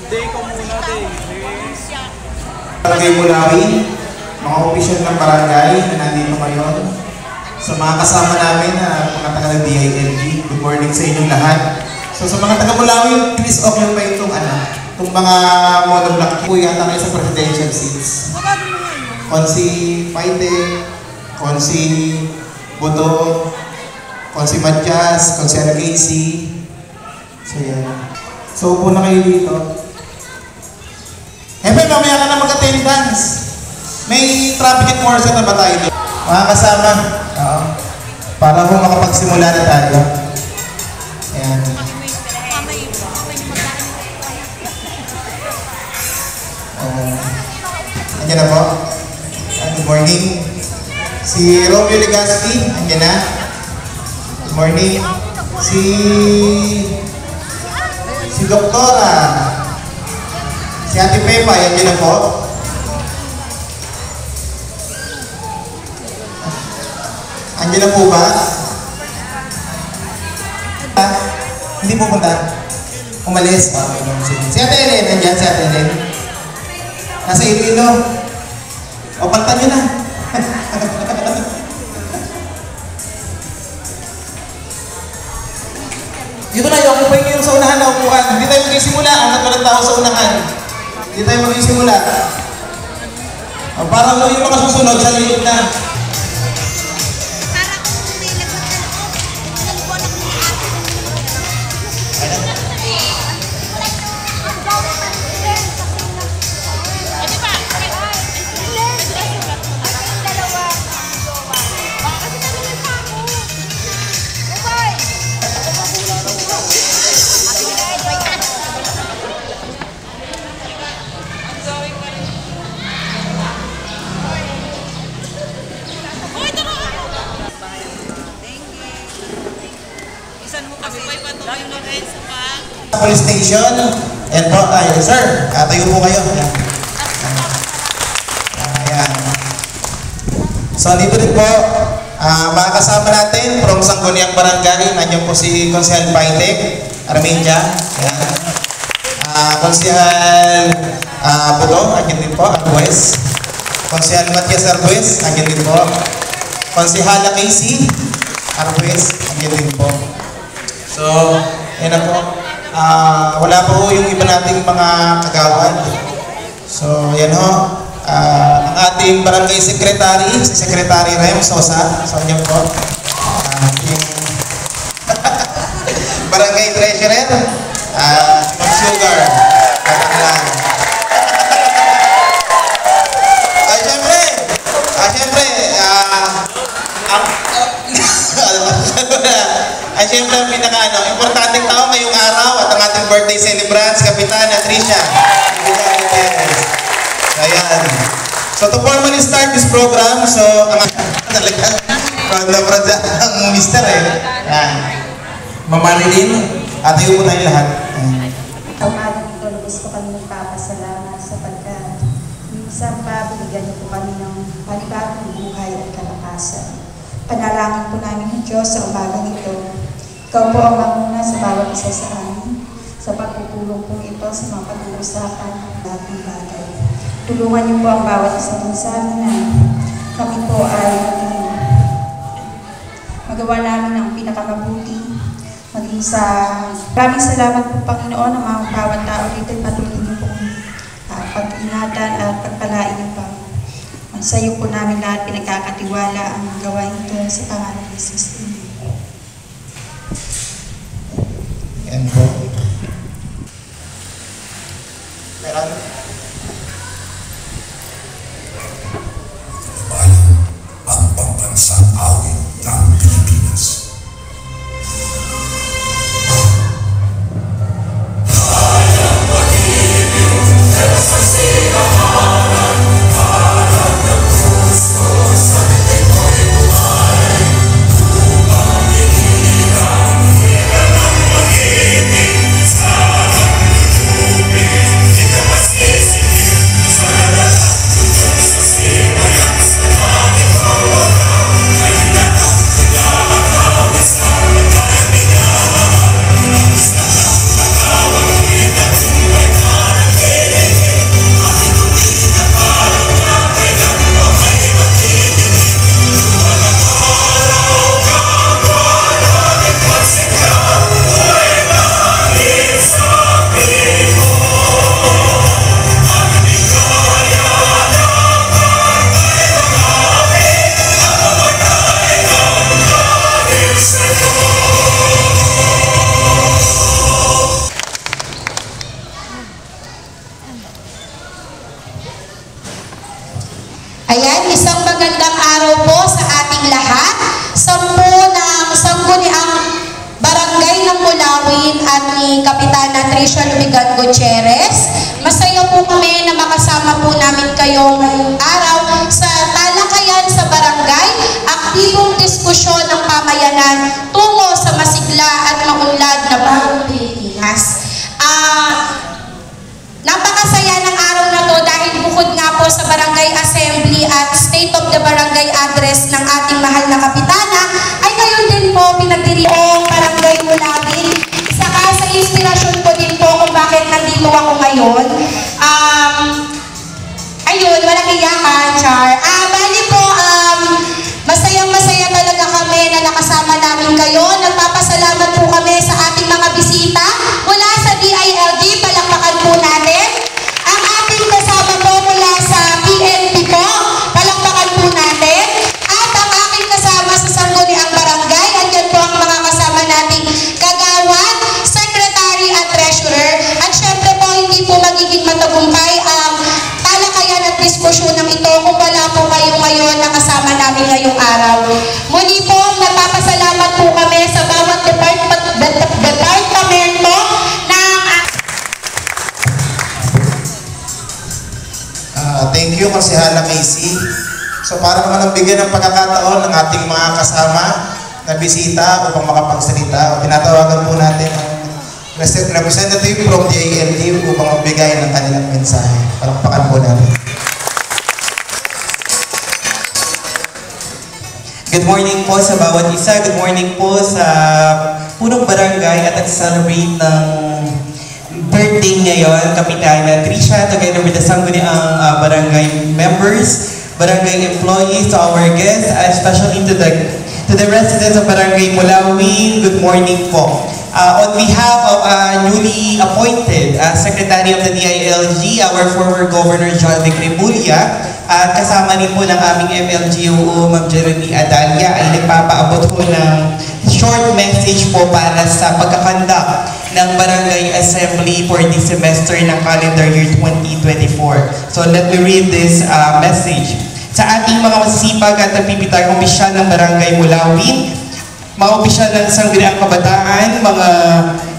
Day ko muna, day. Barangay Mulawi, mga opisyal ng barangay na nandito ngayon. Sa mga kasama namin na mga taga ng DILG, good morning sa inyong lahat. So sa mga taga Mulawi, please occupy itong mga monoblock po yata kayo sa presidential seats. Konsi Paite, Konsi Boto, Konsi Matias, Konsi Casey. So yan. So upo na kayo dito. Hepe, mamaya ka na mag-attendance. May traffic enforcer na ba tayo doon? Mga kasama, para po makapagsimula na tayo. Ayan. Andiyan na po. Good morning. Si Romeo Legaspi, andiyan na. Good morning. Si Doktora. Si Ate Pepa, yan na po. Andiyan na po ba? Hindi pupunta. Umalis. Si Ate Ellen, nandiyan si Ate Ellen. Nasa Iloilo. O, panta nyo na. Dito na, i-occupy nyo yung sa unahan na upuan. Hindi tayo mag-isimula. Angat walang tao sa unahan. Hindi tayo mag-isimula. Para yung mga susunod sa likod na. Police station. Ayan po. Ay, sir, tayo po kayo. Ayan. So, dito din po, mga kasama natin from Sangguniang Barangay. Nandiyan po si Konsehal Paite, Arminja. Ayan. Konsehal Budo, nandiyan din po, Arbues. Konsehal Matias Arbues, nandiyan din po. Konsehala Casey, Arbues, nandiyan din po. So, yan na po. Wala po yung iba nating mga kagawad. So, yan ho. Ang ating barangay secretary, si Secretary Rem Sosa. So, yan po. Yung barangay treasurer, Ma'am Sugar. Siyempre, ang importanteng tao ngayong araw at ang ating birthday celebrants, Kapitana Tricia. Ayan. So, to formally start this program, so, talagang proud na proud ang mister Ayan. Mamarilin, at tayo po tayo lahat. Ang ating ito, gusto kami nagpapasalamat sapagkat minsan pa binigyan niyo po kami ng panibagong buhay at kalakasan. Panalangin po namin ng Diyos sa umagang ito. Ikaw po ang mamuna sa bawat isa sa amin sa pagpupulong po ito sa mga pag-uusapan at lahat ng bagay. Tulungan niyo po ang bawat isa sa amin na kami po ay magawa namin ang pinakamabuti. Maging sa maraming salamat po Panginoon ang mga bawat tao dito at patuloy niyo po pag-ingatan at pagpalain niyo pa. Sa iyo po namin lahat pinagkakatiwala ang gawain ito sa pangalan ni Jesus. Yan po. Meron? Bayan ang pambansang awit ng Pilipinas. Kayang mag-ibig sa sigahanan, harap ng gusto sa bitimo'y buhay. Upang inilang, hilang ang mag-ibig Sangguniang Barangay ng Mulawin at ni Kapitana Tricia Lumigan Gutierrez. Masaya po kami na makasama po namin kayo ngayong araw sa talakayan sa barangay, aktibong diskusyon ng pamayanan tungo sa masigla at maunlad na bagong Pilipinas. Napakasaya ng araw na to dahil bukod nga po sa Barangay Assembly at State of the Barangay Address ng ating mahal na Kapitana, ay ngayon din po pinagdiriwang Barangay Mulawin. Saka sa inspirasyon ko din po kung bakit nandito ako ngayon. Ayun, walang iyakan, Char. Bali po, masayang-masaya talaga kami na nakasama namin kayo. Nagpapasalamat po kami sa ating mga bisita mula sa DILG. Palakpakan po natin. Ang ating kasama po mula sa PNP po. Palakpakan po natin. At ang aking kasama sa Sangguniang Barangay. Andyan po ang mga kasama nating kagawad, secretary at treasurer. At syempre po, hindi po magiging matagumpay ang talakayan at diskusyon ng ito kung wala po kayo ngayon na kasama namin ngayong araw. Muli po, nagpapasalamat po kami sa bawat departamento ng Thank you, Konsehala Macy. So para naman ang bigyan ng pagkakataon ng ating mga kasama na bisita upang makapagsalita, tinatawagan po natin ang representative from DILG upang magbigay ng kanilang mensahe. Palakpakan po natin. Good morning po sa bawat isa. Good morning po sa punong barangay at celebrate ng birthday ngayon, Kapitana Tricia, together with the Sangguniang barangay members, barangay employees, to our guests, especially to the residents of Barangay Mulawin. Good morning po. On behalf of newly appointed Secretary of the DILG, our former Governor John Vic Remulla, at kasama rin po ng aming MLGO, Ma'am Jeremy Adalia, ay nagpapaabot po ng short message po para sa pagkakandak ng Barangay Assembly for this semester ng calendar year 2024. So let me read this message. Sa ating mga masisipag at nagpipitang opisyal ng Barangay Mulawin, mga opisyal ng Sangguniang Kabataan, mga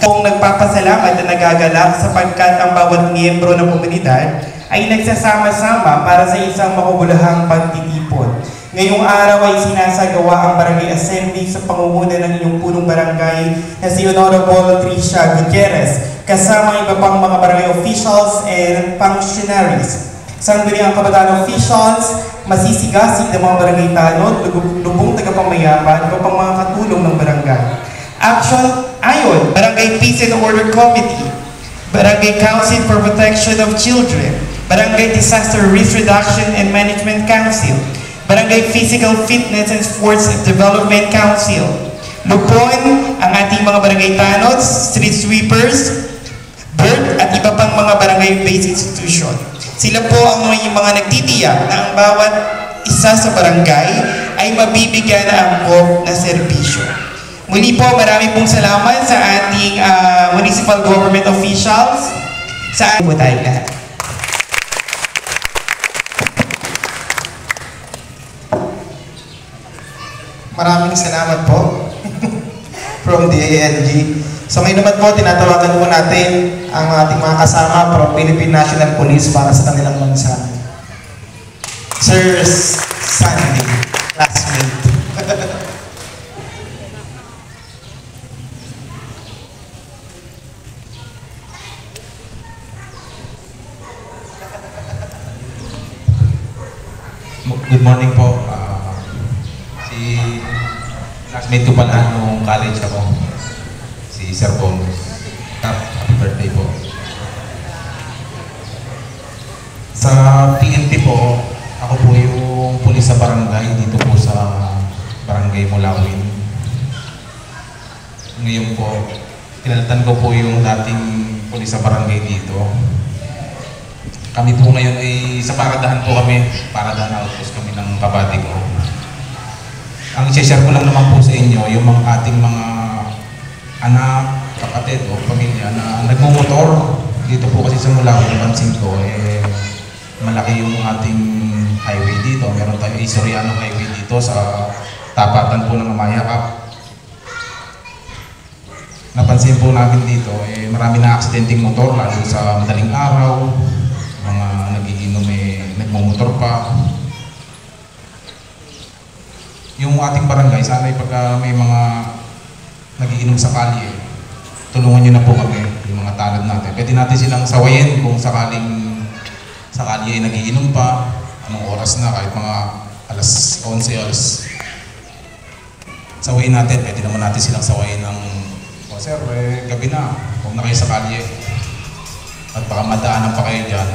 kung nagpapasalamat na nagagalak sapagkat ang bawat miyembro ng komunidad ay nagsasama-sama para sa isang makabulahang pagtitipon. Ngayong araw ay sinasagawa ang Barangay Assembly sa pangunguna ng inyong punong barangay na si Honorable Tricia Gutierrez, kasama iba pang mga barangay officials and functionaries. Sangguniang Kabataan officials, masisigasig ng mga barangay tanod, lubong tagapamayapan, iba pang mga katulong ng barangay. Action ayon, Barangay Peace and Order Committee, Barangay Council for Protection of Children, Barangay Disaster Risk Reduction and Management Council, Barangay Physical Fitness and Sports Development Council, Lupon, ang ating mga barangay tanods, street sweepers, BIRD, at iba pang mga barangay-based institution. Sila po ang mga nagtitiyak na ang bawat isa sa barangay ay mabibigyan na angkop na serbisyo. Muli po, marami pong salamat sa ating municipal government officials. Sa ating po tayo lahat. Maraming salamat po from DILG. So ngayon naman po, tinatawagan po natin ang ating mga kasama from Philippine National Police para sa kanilang mensahe. Sir Sandy, classmate. Good morning po. Si classmate ko pala nung college ako, si Sir Bong. Happy birthday po. Sa PNP po, ako po yung pulis sa barangay dito po sa Barangay Mulawin. Ngayon po, kinalatan ko po yung dating pulis sa barangay dito. Kami po ngayon ay sa paradahan po kami, paradahan outpost kami ng kabady ko. Ang i-share ko lang naman po sa inyo, yung mga ating mga anak, kapatid o pamilya na nagmumotor. Dito po kasi sa Mulawin, pansin ko, malaki yung ating highway dito. Meron tayong Soriano highway dito sa tapatan po ng Amayakap. napansin po namin dito, marami na aksidenteng motor, lalo sa madaling araw, mga nagiinom nagmumotor pa. Yung ating barangay, sana'y pagka may mga nagiinom sa kalye, tulungan nyo na po kami, yung mga tanod natin. Pwede natin silang sawayin kung sakaling sa kalye ay nagiinom pa, anong oras na, kahit mga alas 11, alas. Sawayin natin, pwede naman natin silang sawayin ng, oh sir, gabi na, huwag na kayo sa kalye. At baka madaanan pa kayo dyan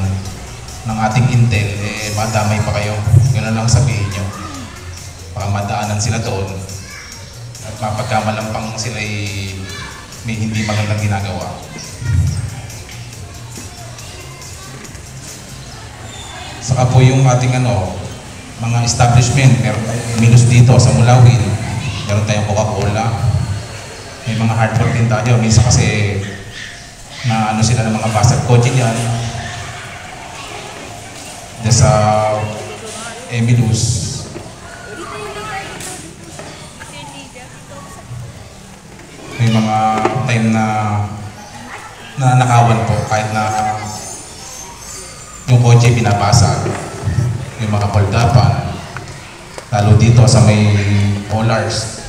ng ating intel, madamay pa kayo. Gano'n lang sabihin nyo. Baka madaanan sila doon at mapagkamalampang sila may hindi magandang ginagawa. Saka po yung ating mga establishment, meron tayong Minus dito sa Mulawin, meron tayong Coca-Cola, may mga hardware din tayo. Minsan kasi na sila ng mga basag kotse dyan. Sa Minus, may mga time na nakawan po kahit na yung kotse binabasag, yung mga poldapan, lalo dito sa may Polars,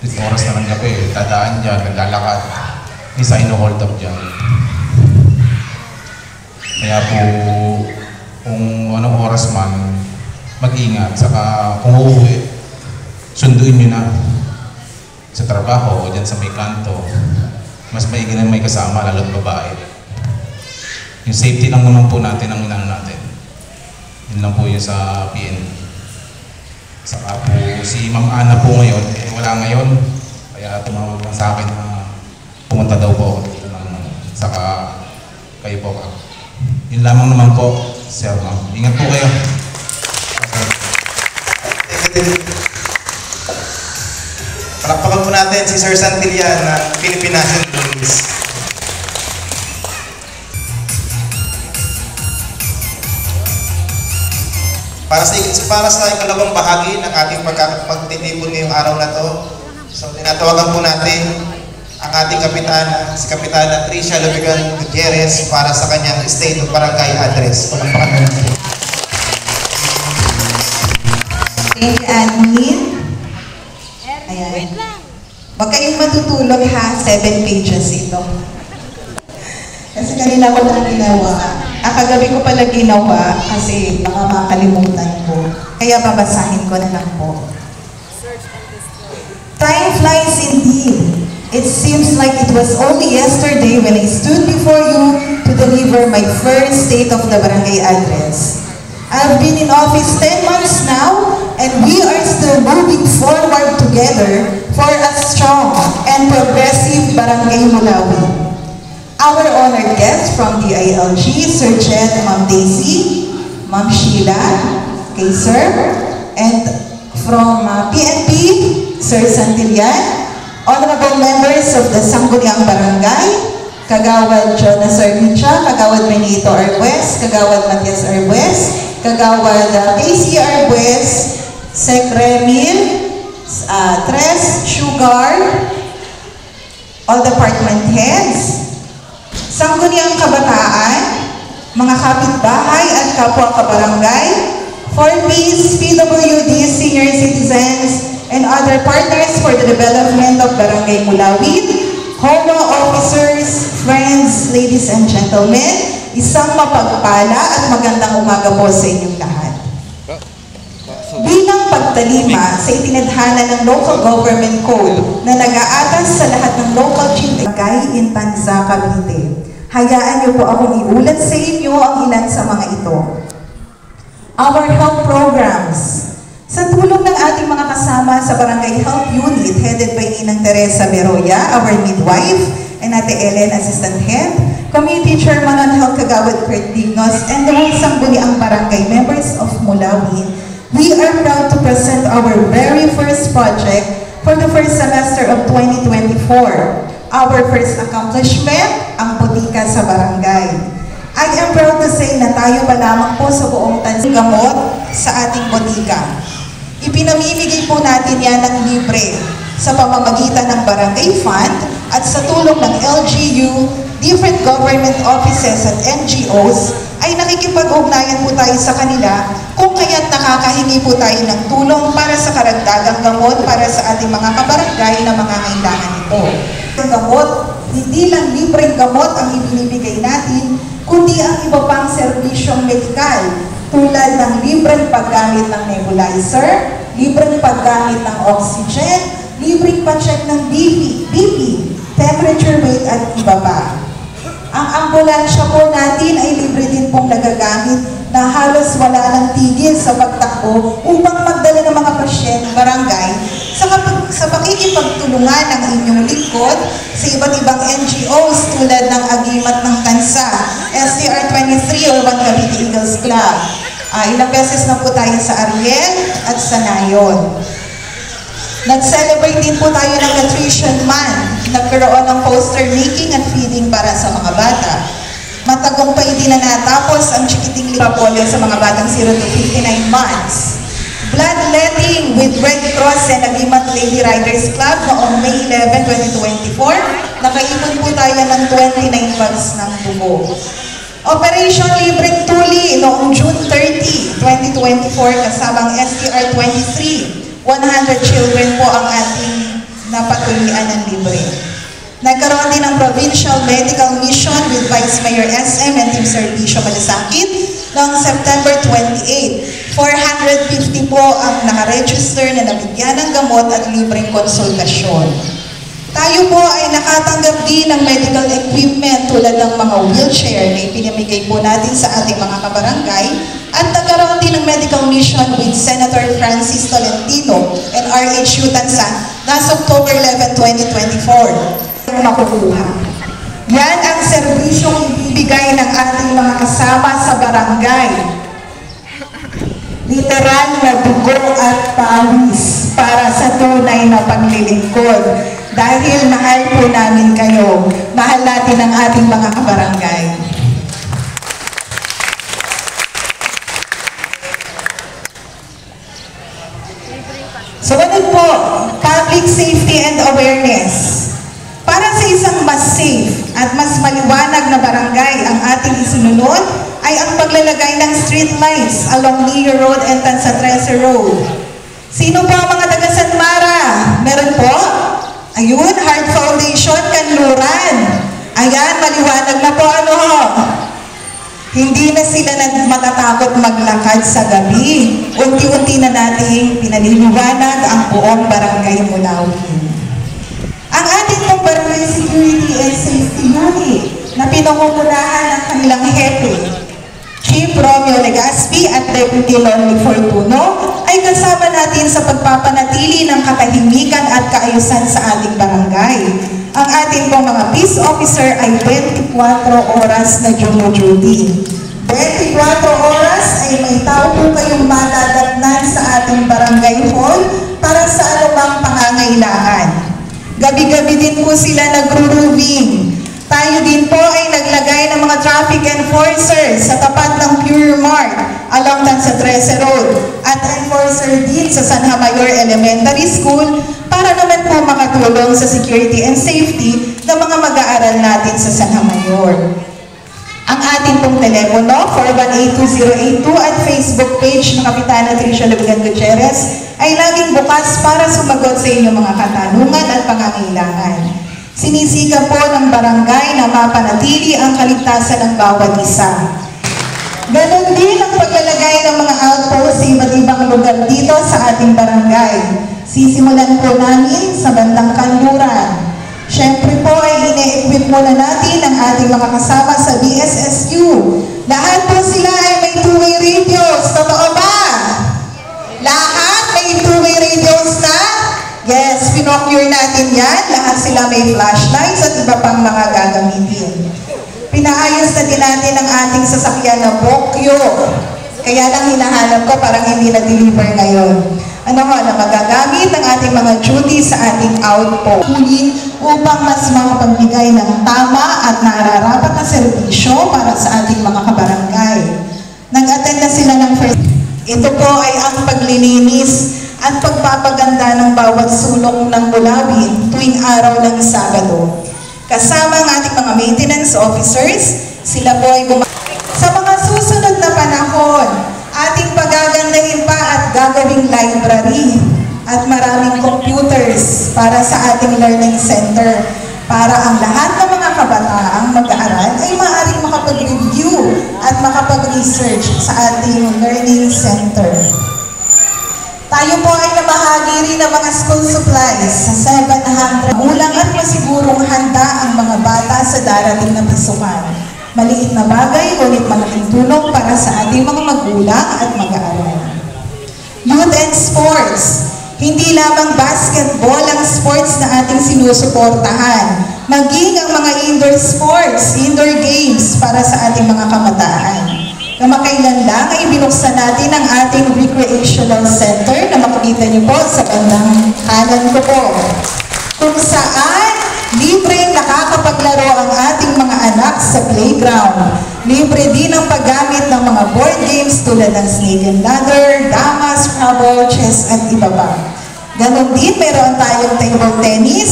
dito oras na ng gabi, dadaan dyan, naglalakad, isa ino-hold up dyan. Kaya po, kung anong oras man, mag-ingat, saka kung uuwi, sunduin nyo na sa trabaho o dyan sa may kanto, mas maigi na may kasama, lalo't babae. Yung safety lang naman po natin ang inano natin. Yun lang po yung sa PN. Saka po si Ma'am Ana po ngayon, wala ngayon, kaya tumawag lang sa akin na pumunta daw po ako dito ng saka kayo po ka. Yun lamang naman po, Sir Ma'am. Ingat po kayo. Palakpakan po natin si Sir Santillan ng Philippine National Police. Para sa ikalawang bahagi ng ating pagtitipon ngayong araw na to, so tinatawagan po natin ang ating kapitana, si Kapitana Tricia Lubigan Gutierrez para sa kanyang State of Barangay Address. Palakpakan natin. Thank you, Admin. Ayan. Huwag kayong matutulog ha, 7 pages ito. Kasi kanina ko lang ginawa. Kagabi ko pala ginawa kasi baka makalimutan ko. Kaya babasahin ko na lang po. Time flies indeed. It seems like it was only yesterday when I stood before you to deliver my first State of the Barangay Address. I've been in office 10 months now, and we are still moving forward together for a strong and progressive Barangay Mulawin. Our honored guests from the ILG, Sir Jen, Ma'am Daisy, Ma'am Sheila, kay Sir, and from PNP, Sir Santillan, honorable members of the Sangguniang Barangay, Kagawad Jonas Armicha, Kagawad Benito Arguez, Kagawad Matias Arguez, Kagawad Casey Arguez, Sec Remil, Tres, Sugar, all department heads, Sangguniang Kabataan, mga kapitbahay at kapwa kabarangay, 4Ps, PWD, senior citizens, and other partners for the development of Barangay Mulawin, HOMA officers, friends, ladies and gentlemen, isang mapagpala at magandang umaga po sa inyong lahat. Bilang pagtalima sa itinadhana ng Local Government Code na nag-aatas sa lahat ng local chief in Tanza, Cavite, hayaan niyo po akong iulat sa inyo ang ilan sa mga ito. Our health programs. Sa tulong ng ating mga kasama sa Barangay Health Unit headed by Ninang Teresa Beroya, our midwife, and Ate Ellen, Assistant Head, Committee Chairman on Health Kagawad Kurt Dignos, and the whole Sangguniang Barangay members of Mulawin, we are proud to present our very first project for the first semester of 2024. Our first accomplishment, ang botika sa barangay. I am proud to say na tayo pa lamang po sa buong Tanzania gamot sa ating botika. Ipinamimigay po natin yan ng libre sa pamamagitan ng Barangay Fund at sa tulong ng LGU, different government offices at NGOs, ay nakikipag-ugnayan po tayo sa kanila kung kaya't nakakahingi po tayo ng tulong para sa karagdagang gamot para sa ating mga kabarangay na mga kailangan ito. Ang gamot, hindi lang libreng gamot ang ibinibigay natin, kundi ang iba pang serbisyong medikal tulad ng libreng paggamit ng nebulizer, libreng paggamit ng oxygen, libreng pa-check ng BP, temperature, weight at iba pa. Ang ambulansya po natin ay libre din pong nagagamit na halos wala ng tigil sa pagtakbo upang magdala ng mga pasyente barangay sa pakikipagtulungan ng inyong lingkod sa iba't ibang NGOs tulad ng Agimat ng Kansa, STR 23 or One Cavite Eagles Club. Ilang beses na po tayo sa Ariel at sa Nayon. Nag-celebrate din po tayo ng Nutrition Month. Nagkaroon ng poster making at feeding para sa mga bata. Matagumpay din na natapos ang Chikiting Lipa Polio sa mga batang 0 to 59 months. Bloodletting with Red Cross and Agimat Lady Riders Club noong May 11, 2024. Nakaipon po tayo ng 29 bags ng dugo. Operation Libreng Tuli noong June 30, 2024 kasamang STR 23. 100 children po ang ating napatuloyan ng libre. Nagkaroon din ng Provincial Medical Mission with Vice Mayor SM and Team Servisyo Malasakit noong September 28. 450 po ang nakaregister na nabigyan ng gamot at libreng konsultasyon. Tayo po ay nakatanggap din ng medical equipment tulad ng mga wheelchair na ipinamigay po natin sa ating mga kabarangay at nagkaroon din ng medical mission with Senator Francis Tolentino and RH Yutansan last October 11, 2024. Makukuha. Yan ang serbisyong ibibigay ng ating mga kasama sa barangay. Literal na dugo at pawis para sa tunay na paglilingkod. Dahil mahal po namin kayo, mahal natin ang ating mga kabarangay. So ano po, public safety and awareness. Para sa isang mas safe at mas maliwanag na barangay ang ating isinunod ay ang paglalagay ng street lights along Leo Road and Tansa Trece Road. Sino po ang mga taga San Mara? Meron po? Ayun, Heart Foundation, Kanluran. Ayan, maliwanag na po ano ho. Hindi na sila matatakot maglakad sa gabi. Unti-unti na nating pinaliliwanag ang buong barangay Mulawin. Ang ating pong barangay security and safety unit na pinangungunahan ng kanilang hepe, Chief Romeo Legaspi at Deputy Lonnie Fortuno, ay kasama natin sa pagpapanatili ng katahimikan at kaayusan sa ating barangay. Ang ating pong mga peace officer ay 24 oras na duty. 24 oras ay may tao po kayong madadatnan sa ating barangay hall para sa anumang pangangailangan. Gabi-gabi din po sila nagro-roving. Tayo din po ay naglagay ng mga traffic enforcers sa tapat ng Pure Mart along Tansa Trece Road at enforcer din sa San Mayor Elementary School para naman po makatulong sa security and safety ng mga mag-aaral natin sa San Mayor. Ang ating pong telepono, 418-2082 at Facebook page ng Kapitana Tricia Lubigan Gutierrez ay laging bukas para sumagot sa inyong mga katanungan at pangangailangan. Sinisika po ng barangay na mapanatili ang kaligtasan ng bawat isa. Ganon din ang paglalagay ng mga outpost sa iba't ibang lugar dito sa ating barangay. Sisimulan po namin sa bandang Kanluran. Siyempre po ay ine-equip muna natin ang ating mga kasama sa BSSU. Lahat po sila ay may two-way radios. Totoo ba? Lahat may two-way radios na? Yes, pinocure natin yan. Lahat sila may flashlights at iba pang mga gagamitin. Pinaayos na din natin ang ating sasakyan na Bokyo. Kaya lang hinahanap ko parang hindi na-deliver ngayon. Ano nga na magagamit ang ating mga duty sa ating outpost upang mas makapagbigay ng tama at nararapat na serbisyo para sa ating mga kabarangay. Nag-attend na sila ng first. Ito po ay ang paglilinis at pagpapaganda ng bawat sulok ng Mulawin tuwing araw ng Sabado. Kasama ang ating mga maintenance officers, sila po ay sa mga susunod na panahon, ating pagagandahin pa at gagawing library at maraming computers para sa ating learning center para ang lahat ng mga kabataang mag-aaral ay maaaring makapag-review at makapag-research sa ating learning center. Tayo po ay namahagi rin ng mga school supplies sa 700 gulang at masigurong handa ang mga bata sa darating na pasukan. Maliit na bagay, ngunit malaking tulong para sa ating mga magulang at mag-aaral. Youth and sports. Hindi lamang basketball ang sports na ating sinusuportahan, maging ang mga indoor sports, indoor games para sa ating mga kabataan. Kamakailan lang ay binuksan natin ang ating recreational center na makikita niyo po sa bandang kanan ko po, kung saan libre nakakapaglaro ang ating mga anak sa playground. Libre din ang paggamit ng mga board games tulad ng Snake and Ladder, Dama, Scrabble, Chess at iba pa. Ganon din, meron tayong table tennis,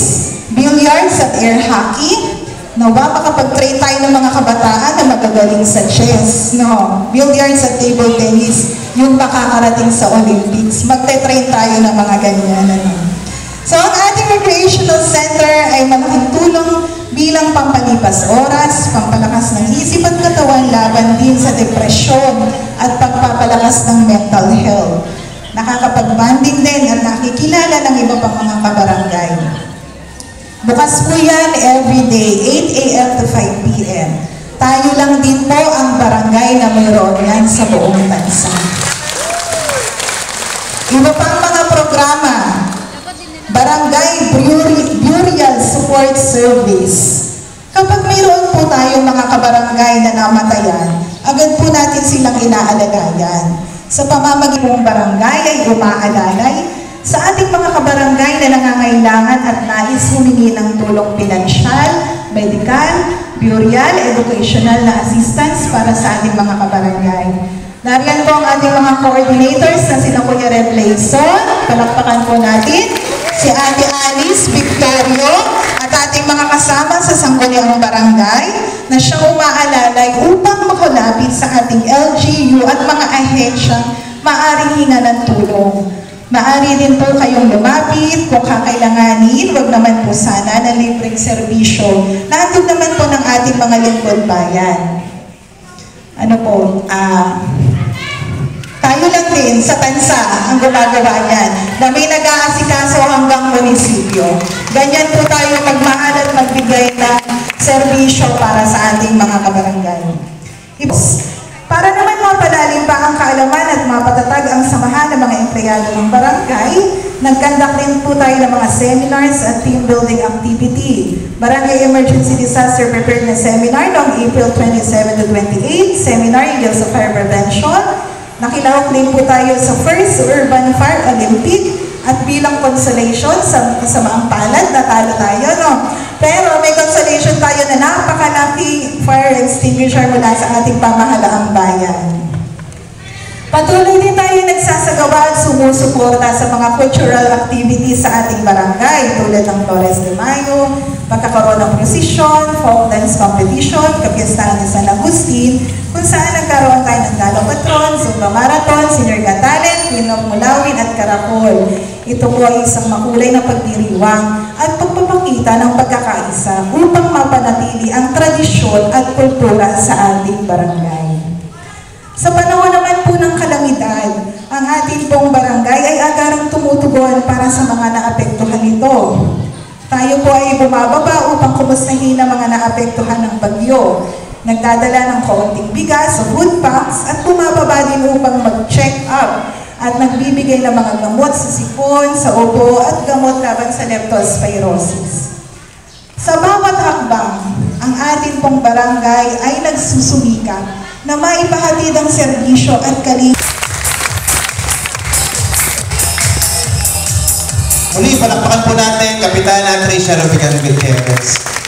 billiards at air hockey. Nawa makapag-train tayo ng mga kabataan na magagaling sa chess, no? Billiards at table tennis, yung makakarating sa Olympics. Magte-train tayo ng mga ganyan, ano? So, ang ating recreational center ay malaking tulong bilang pampalipas oras, pampalakas ng isip at katawan laban din sa depresyon at pagpapalakas ng mental health. Nakakapag-banding din at nakikilala ng iba pang mga kabarangay. Bukas po yan everyday, 8 a.m. to 5 p.m. Tayo lang din po ang barangay na mayroon yan sa buong bansa. Iba pang mga programa, Barangay Burial Support Service. Kapag mayroon po tayong mga kabarangay na namatayan, agad po natin silang inaalagayan. Sa pamamagitan ng barangay ay umaalalay sa ating mga kabarangay na nangangailangan at nais humingi ng tulong pinansyal, medikal, burial, educational na assistance para sa ating mga kabarangay. Nariyan po ang ating mga coordinators na sina Kuya Red Layson, palakpakan po natin, si Ate Alice Victorio at ating mga kasama sa Sangguniang Barangay na siyang umaalalay upang makalapit sa ating LGU at mga ahensyang maaaring hinga ng tulong. Maaari din po kayong lumapit kung kakailanganin, wag naman po sana na libreng serbisyo. Nandun naman po ng ating mga lingkod bayan. Ano po, tayo lang din sa tansa ang gumagawa niyan na may nag-aasikaso hanggang munisipyo. Ganyan po tayo magmahal at magbigay ng serbisyo para sa ating mga kabarangay. Para naman mapalalim pa ang kaalaman at mapatatag ang samahan ng mga empleyado ng barangay, nagkandak din po tayo ng mga seminars at team building activity. Barangay Emergency Disaster Preparedness Seminar noong April 27 to 28, Seminar Hinggil sa Fire Prevention. Nakilahok din po tayo sa First Urban Fire Olympic at bilang consolation sa kasamaang palad, natalo tayo, no? Pero may consolation tayo na napakalaki fire extinguisher mula sa ating pamahalaang bayan. Patuloy din tayo nagsasagawa at sumusuporta sa mga cultural activities sa ating barangay tulad ng Flores de Mayo, pagkakaroon ng prosesyon, folk dance competition, kapiyastahan ni San Agustin, kung saan nagkaroon tayo ng Galo Patron, Zumba Marathon, Senior Got Talent, Queen of Mulawin at Caracol. Ito po ay isang makulay na pagdiriwang at pagpapakita ng pagkakaisa upang mapanatili ang tradisyon at kultura sa ating barangay. Sa panahon naman po ng kalamidad, ang ating pong barangay ay agarang tumutugon para sa mga naapektuhan nito. Tayo po ay bumababa upang kumustahin ang mga naapektuhan ng bagyo. Nagdadala ng kaunting bigas o food packs at bumababa din upang mag-check up at nagbibigay ng mga gamot sa sipon, sa ubo at gamot laban sa leptospirosis. Sa bawat hakbang, ang ating pong barangay ay nagsusumika na maipahatid ang serbisyo at kalinawan. Muli, palakpakan po natin, Kapitana Tricia Rubigan Gutierrez.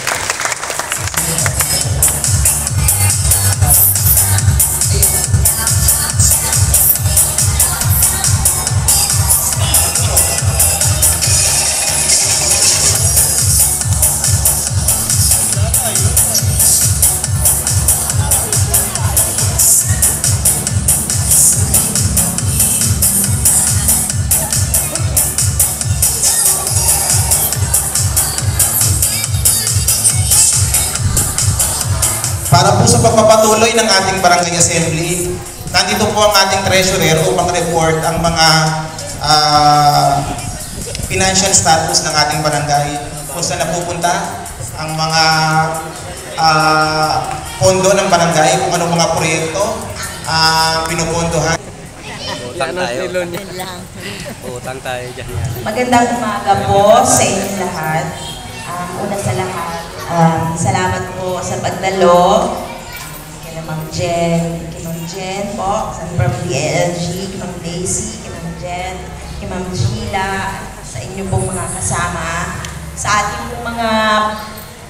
sa pagpapatuloy ng ating Barangay Assembly, nandito po ang ating treasurer upang report ang mga financial status ng ating barangay, kung saan napupunta ang mga pondo ng barangay, kung anong mga proyekto pinupondohan. Utang tayo dyan. Magandang umaga po sa inyong lahat. Una sa lahat, salamat po sa pagdalo. Kay Ma'am Jen, po, from DLG, kay Ma'am Daisy, kay Ma'am Jen, kay Ma'am Sheila, sa inyo pong mga kasama, sa ating pong mga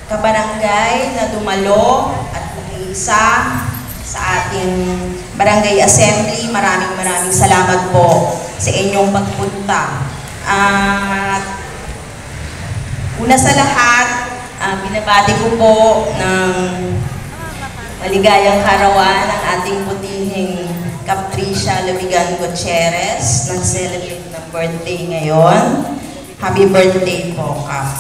kabarangay na dumalo at nakiisa sa ating Barangay Assembly. Maraming salamat po sa inyong pagpunta. At una sa lahat, binabati ko po ng maligayang karawan ang ating putihing Capricia Labigan Gutierrez. Nag-celebrate ng birthday ngayon. Happy birthday po, Kap.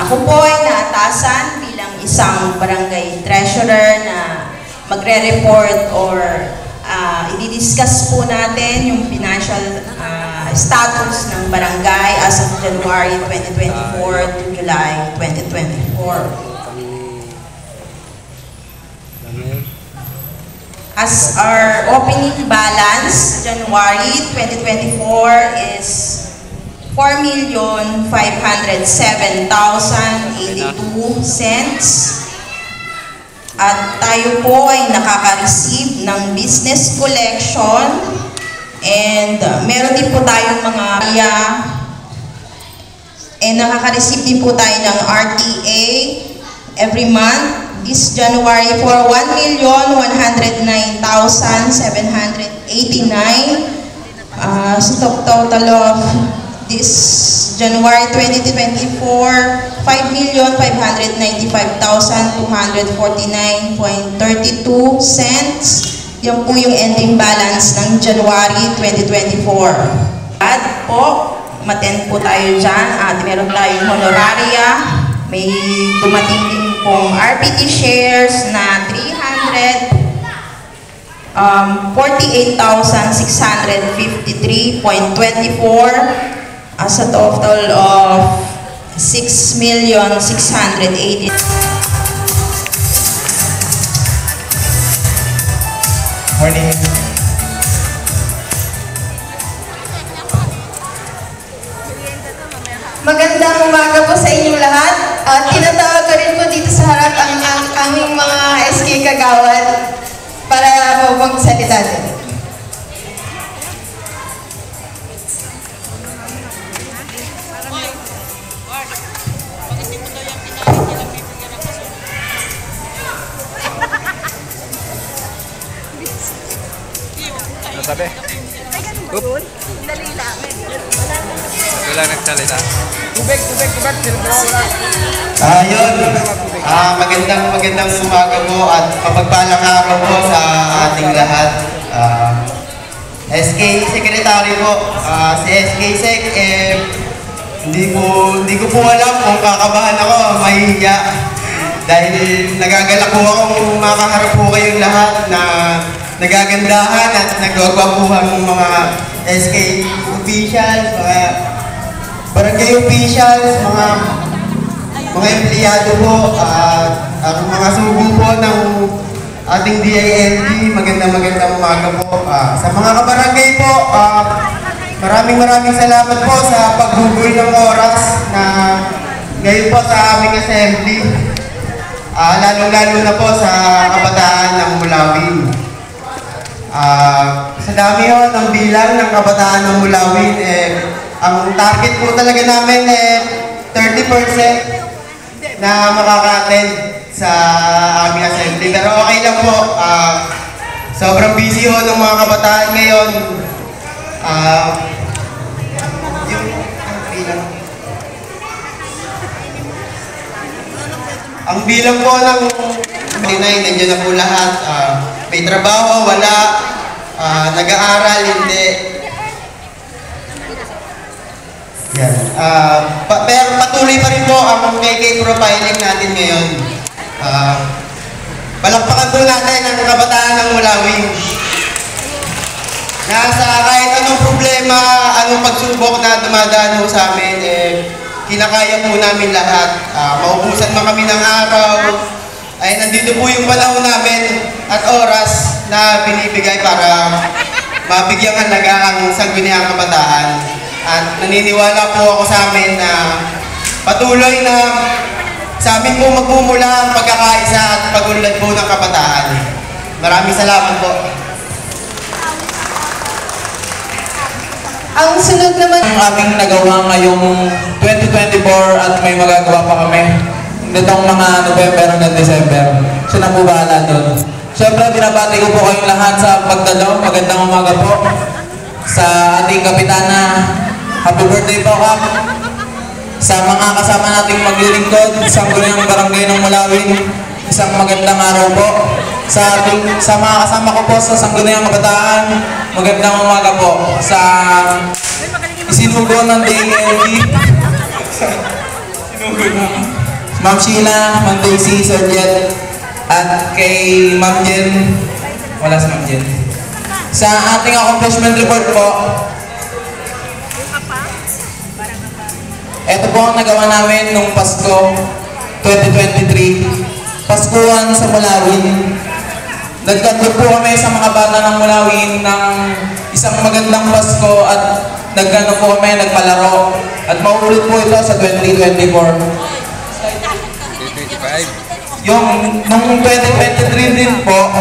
Ako po ay naatasan bilang isang barangay treasurer na magre-report or i-discuss po natin yung financial status ng barangay as of January 2024 to July 2024. As our opening balance, January 2024 is 4,507,082. At tayo po ay nakaka-receive ng business collection and meron din po tayong mga and nakaka-receive din po tayo ng RTA every month. This January for 1,109,789. So total of this January 2024, 5,595,249.32 cents. Yan po yung ending balance ng January 2024. At po, umattend po tayo dyan at meron tayong honoraria. May dumating din pong RPT shares na 48,653.24 as a total of 6,680,000. Morning. Magandang umaga po sa inyong lahat. Tinatawag ko rin po dito sa harap ang aming mga SK Kagawad para magsalita din. Sabi? Oop. Dali lang. Wala nagsalita. Tubig. Ayun. Magandang umaga po at mapagpalang araw po sa ating lahat. SK Secretary po, si SK Sec, hindi ko po alam kung kakabahan ako, mahihiya. Dahil nagagalak po akong makaharap po kayong lahat na nagagandahan at nagwagwapuhan ng mga SK officials, mga barangay officials, mga empleyado po, at mga sugo po ng ating DILG. Magandang umaga po. Sa mga kabarangay po, maraming salamat po sa paggugol ng oras na ngayon po sa aming assembly. Lalong-lalo na po sa kabataan ng Mulawin. Sa dami ho ng bilang ng kabataan ng Mulawin, ang target po talaga namin 30% na makaka-attend sa aming assembly. Pero okay lang po, sobrang busy ho ng mga kabataan ngayon. Ang bilang po ng nandiyan na po lahat. May trabaho, wala. Nag-aaral, hindi. Yan. Pero patuloy pa rin po ang KK profiling natin ngayon. Mulawin. Na sa kahit anong problema, anong pagsubok na dumadaan ho sa amin, kinakaya po namin lahat. Maubusan man kami ng araw, ay nandito po yung panahon namin at oras na binibigay para mabigyang halaga ang sangguniang kabataan. At naniniwala po ako sa amin na patuloy na sa amin po magmumula ang pagkakaisa at pag-unlad po ng kabataan. Maraming salamat po. Ang sunod naman... Ang aming nagawa ngayong 2024 at may magagawa pa kami nitong mga November hanggang December. Siya na po bahala doon. Siyempre, binabati ko po kayong lahat sa pagdalaw. Magandang umaga po sa ating kapitana. Happy birthday po, Kap. Sa mga kasama nating maglilingkod, sangguniang barangay ng Mulawin, isang magandang araw po. Sa mga kasama ko po sa sangguniang kabataan, magandang umaga po. Sa isinugo ng DLG, Ma'am Sheila, Ma'am Daisy, Sir Jet, at kay Ma'am Jen, wala si Ma'am Jen. Sa ating accomplishment report po, ito po ang nagawa namin nung Pasko 2023. Paskuhan sa Mulawin. Nagkatulog po kami sa mga bata ng Mulawin ng isang magandang Pasko at nagkano po kami, nagpalaro. At mauulit po ito sa 2024. 2025. Yung nung 2023 din po,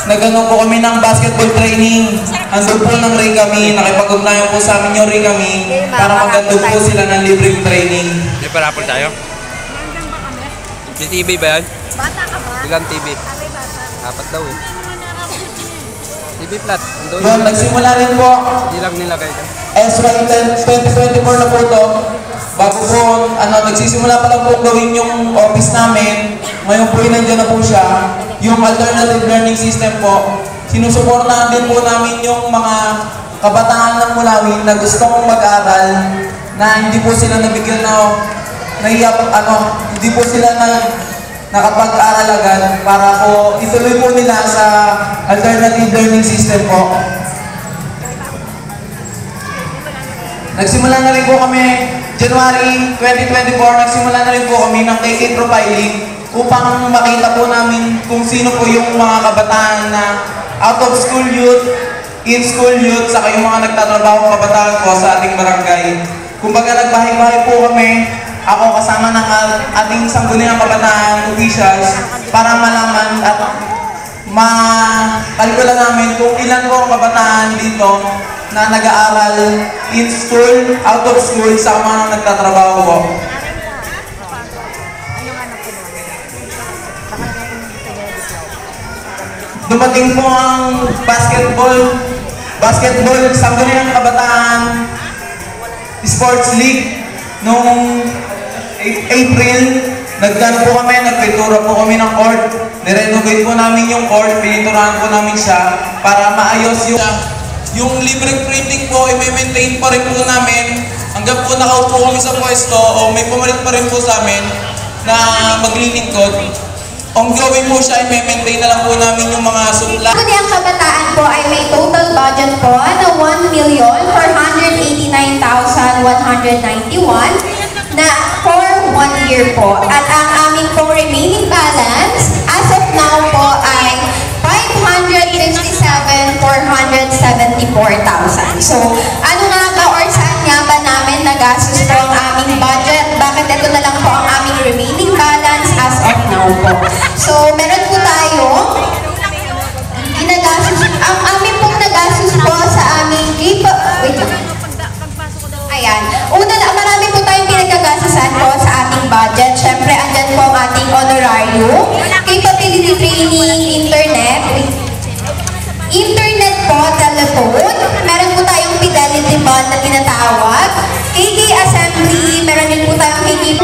nagano po kami ng basketball training. Andun po ng Rigami, nakipag-ugnayan po sa amin yung Rigami para magandun po sila ng libreng training. May parapol tayo? May TV ba yan? Bata ka ba? Ilang TV? 4 daw eh. TV flat. Doon, nagsimula rin po. Hindi lang nilagay ka. SY 2024 na po ito. Bago po, nagsisimula pa lang po gawin yung office namin. Ngayon po nandiyan na po siya. Yung alternative learning system po. Sinusuportahan din po namin yung mga kabataan ng Mulawin na gustong mag-aral na hindi po sila nabigyan hindi po sila nakapag-aral agad para po ituloy po nila sa alternative learning system po. Nagsimula na rin po kami January 2024, nagsimula na rin po kami ng KK profiling upang makita po namin kung sino po yung mga kabataan na out of school youth, in school youth, saka yung mga nagtatrabaho kabataan po sa ating barangay. Kumbaga nagbahay-bahay po kami, ako kasama ng ating sangguniang kabataan officials para malaman at makalkula namin kung ilan po ang kabataan dito na nag-aaral in school, out of school, sa mga nagtatrabaho po. Dumating po ang basketball, sangguniang kabataan sports league noong April. Nagdano po kami, nagpintura po kami ng court. Nirenovate po namin yung court, pininturahan po namin siya para maayos yung libreng printing po, i-maintain pa rin po namin hanggang po nakaupo kami sa pwesto o may pumalit pa rin po sa amin na maglilingkod. Ongoing po siya, i-maintain na lang po namin yung mga supla. Ang kabataan po ay may total budget po na 1,489,191 na for 1 year po. At ang aming pong remaining balance as of now po ay 557,474,000. So, ano nga ba or saan nga ba namin nagastos po ang aming budget? Bakit ito na lang po ang aming remaining balance as of now po? So, meron po tayo ginagastos, ang aming pong nagastos po sa aming wait lang. Ayan. Una na, marami po tayong pinagkagastusan po sa ating budget. Siyempre, andyan po ang ating honorarium, capability training, internet po, telephone, meron po tayong fidelity bond na tinatawag, KK assembly, meron din po tayong KK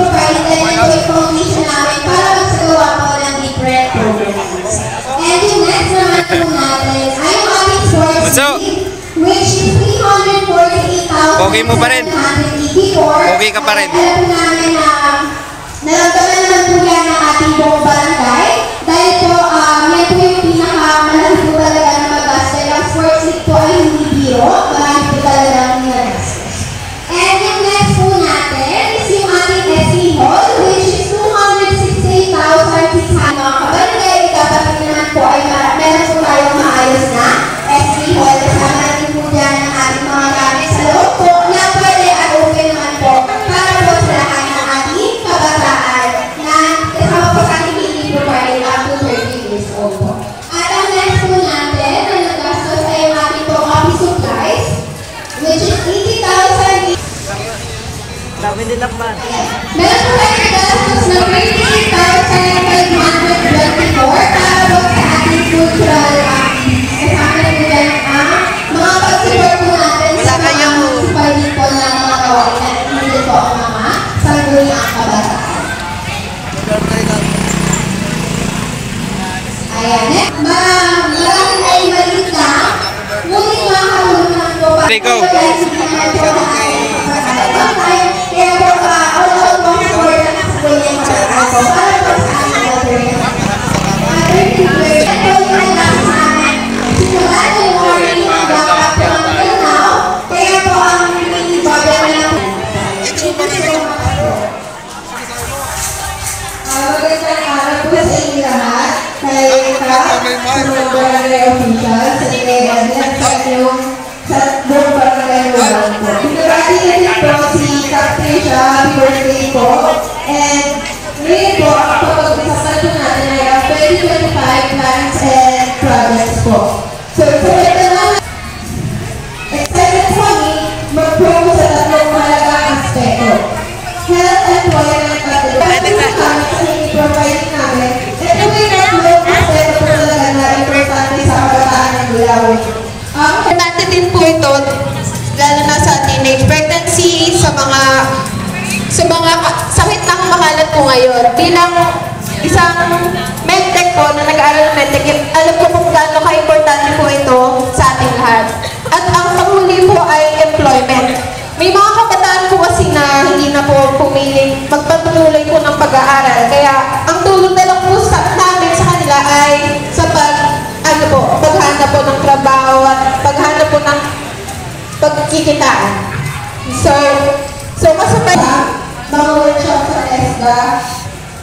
provided na ito information namin para magsagawa po ng different programs. And yung next naman po natin ay yung ating sports league, which is 348,000 Pogi mo pa rin. Pogi ka pa rin. Alam po namin na naramdaman naman po yan ng ating buong barangay dahil po Magandang araw po sa inyo lahat. Kay Ka, sa mga barangay officials, sa legal at sa inyong sa buong barangay lugar po. Pinurati natin po si Patricia, happy birthday po. And ngayon po, ang papag-usapan po natin ay ang 2025 plans and projects po. So, sa ito naman, excited po kami mag-promo sa tatlong mahalagang aspekto. Health, employment, at education sa provide namin. Ito po yung tatlong aspekto po talaga na importante sa kabataan ng Bulawin. Importante din po ito, lalo na sa teenage pregnancy, sa mga sakit na kumakalat po ngayon. Bilang isang medtech po na nag-aaral ng medtech, alam ko kung gaano ka-importante po ito sa ating lahat. At ang panghuli po ay employment. May mga kabataan po kasi na hindi na po pumiling magpatuloy po ng pag-aaral. Kaya ang tulong na lang po namin sa kanila ay sa paghanap po ng trabaho at paghanap po ng pagkikitaan. So kasabay mga workshop sa ESGA,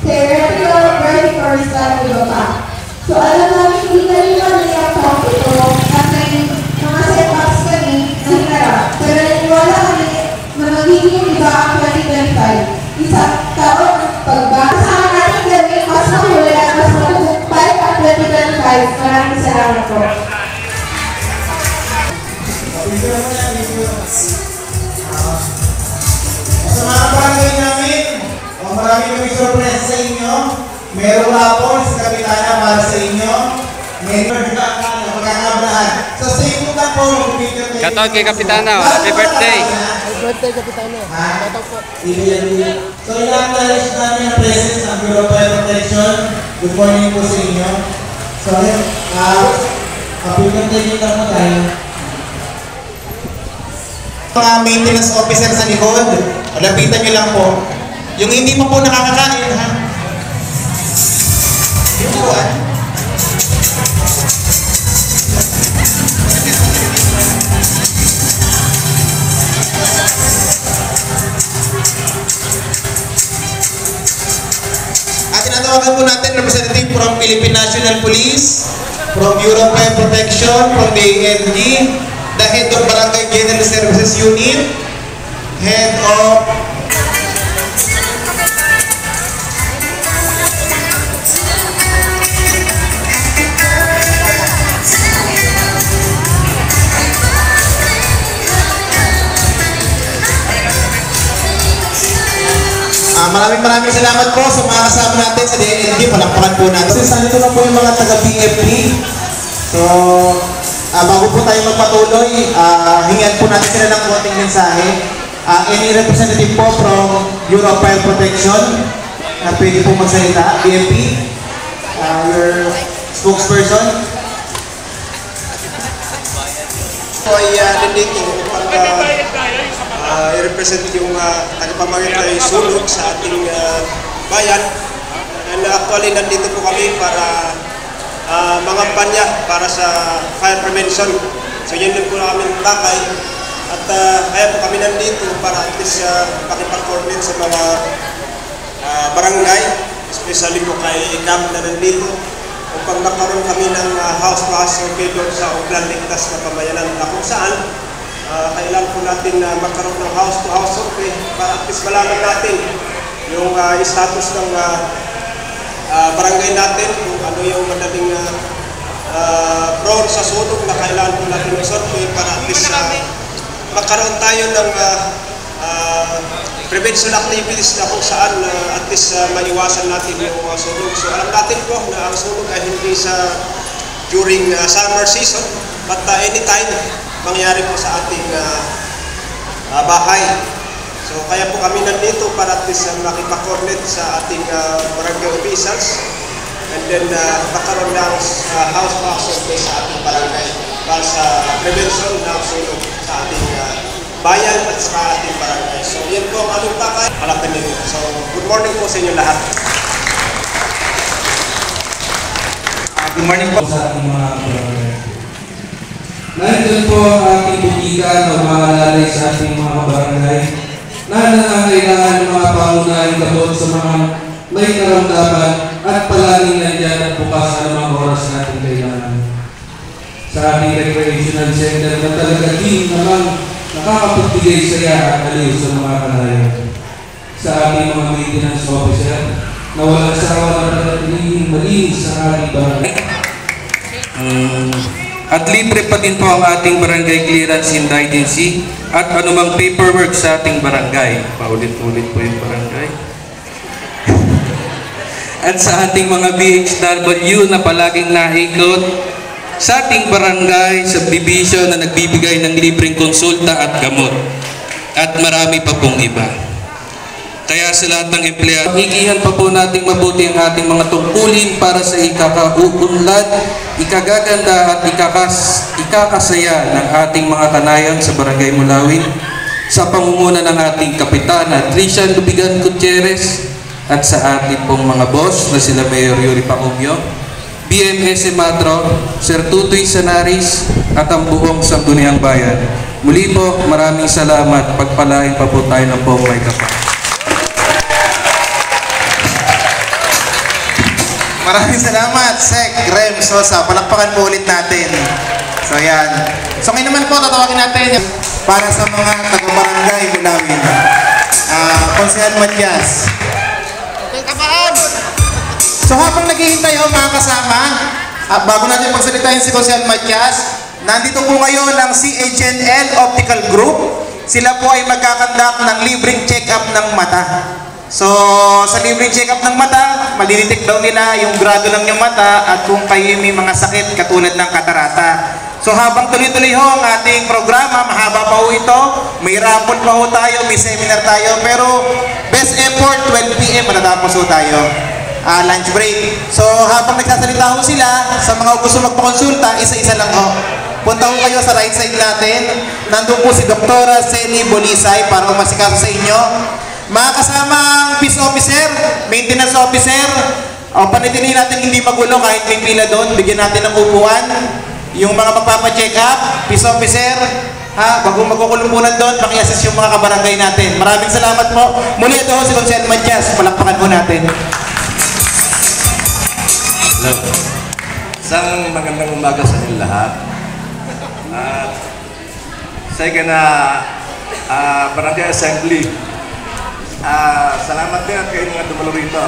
theoretical, very first time, iba pa. So alam namin, hindi na rin manayang topic ito at may mga setbacks kami na hinarap. Pero naniwala kami na magiging iba ang 2025. Isang taon pagbasa. Kasama natin gawin mas mahuli at mas matugumpay ang 2025. Maraming salamat po. Sa mga barangay namin, marami kami surprise sa inyo. Meron rapor sa kapitana para sa inyo. Meron magkakabrahan. So sa inyo na po, mag-picture kayo. Shoutout kay Kapitana, happy birthday! Happy birthday, Kapitana. Shoutout po. So ilang-alis namin ang presence ng Bureau of Fire Protection. Good morning po sa inyo. So ayun, happy birthday nyo na po tayo. Mga maintenance officer sa likod, lapitan nyo lang po. Yung hindi pa po nakakakain, ha? Yung buwan. At tinatawagan po natin representative from Philippine National Police, from Bureau of Fire Protection, from the ANG, the head of Barangay General Services Unit, head of maraming salamat po sa mga kasama natin sa DND. Palakpakan po natin. Kasi nandito na po yung mga taga-BFP. So, bago po tayo magpatuloy, hingan po natin sila ng konting mensahe. Any representative po from Bureau of Fire Protection na pwede po magsalita. BFP, your spokesperson. Ito ay nandito upang i-represent yung tagapamagitan sulog sa ating bayan. And actually nandito po kami para mangampanya para sa fire prevention. So yun din po namin takay. At kaya po kami nandito para at least makipag-coordinate sa mga barangay, especially po kay ICAM na nandito, upang nagkaroon kami ng house-to-house survey sa Ublan Ligtas na pamayanan na kung saan kailangan po natin magkaroon ng house-to-house survey para at least malaman natin yung status ng barangay natin, kung ano yung madaling prone sa sunog na kailangan po natin i-survey para at least magkaroon tayo ng prevention activities na kung saan at least maiwasan natin yung sunog. So alam natin po na ang sunog ay hindi sa during summer season, but anytime mangyari po sa ating bahay. So kaya po kami nandito para at least makipag-coordinate sa ating barangay officials and then magkaroon ng house-to-house survey sa ating barangay para sa prevention ng sunog. sa ating bayan at sa ating barangay. So yan po ang aming pakay, palakpan nyo. So good morning po sa inyo lahat. Good morning po sa ating mga barangay. Nandun po ang ating butika na umalalay sa ating mga barangay na nangangailangan ng mga pangunahing kabot sa mga may karamdaman at palaging nandiyan at bukas sa mga oras natin kailangan. Sa ating recreational center na talaga din naman nakakapagbigay saya at aliw sa mga kanayan. Sa ating mga maintenance officer na walang sawa na pagkatilingin malinis sa ating barangay. At libre pa din po ang ating barangay clearance indigency at anumang paperwork sa ating barangay. Paulit-ulit po yung barangay. At sa ating mga BHW na palaging naikot sa ating barangay subdivision na nagbibigay ng libreng konsulta at gamot. At marami pa pong iba. Kaya sa lahat ng empleyado, higihan pa po nating mabuti ang ating mga tungkulin para sa ikakauunlad, ikagaganda at ikakasaya ng ating mga kanayan sa Barangay Mulawin sa pangunguna ng ating kapitan at Trishan Lubigan Gutierrez at sa ating pong mga boss na sila Mayor Yuri Pangumyo, BMS Matro, Sir Tutoy Sanaris at ang buong Sangguniang Bayan. Muli po, maraming salamat. Pagpalain pa po tayo ng buong may kapal. Maraming salamat, Sec. Rem Sosa. Palakpakan po ulit natin. So yan. So ngayon naman po, tatawagin natin para sa mga taga-barangay Mulawin. Konsehal Matias. So habang naghihintay mga kasama, bago natin pagsalitain si Konsehal Matias, nandito po ngayon ang CHNL Optical Group. Sila po ay magkakandak ng libreng check-up ng mata. So, sa libreng check-up ng mata, malidetect daw nila yung grado ng yung mata at kung kayo may mga sakit katulad ng katarata. So, habang tuloy-tuloy ho ang ating programa, mahaba pa ho ito, may raffle pa ho tayo, may seminar tayo, pero best effort, 12 PM, matatapos ho tayo. Lunch break. So, habang nagsasalita ho sila, sa mga gusto magpakonsulta, isa-isa lang ho. Punta ho kayo sa right side natin. Nandun po si Dr. Celi Bolisay para umasikaso sa inyo. Mga kasamang peace officer, maintenance officer, panitinin natin hindi magulo kahit may pila doon, bigyan natin ng upuan. Yung mga magpapacheck up, peace officer, bago magkukulumpunan doon, pakiassist yung mga kabarangay natin. Maraming salamat po. Muli ito si Konsehal Matias, palakpakan po natin. Hello. Isang magandang umaga sa inyo lahat. Second Barangay Assembly. Salamat din at kayo mga dumalo rito.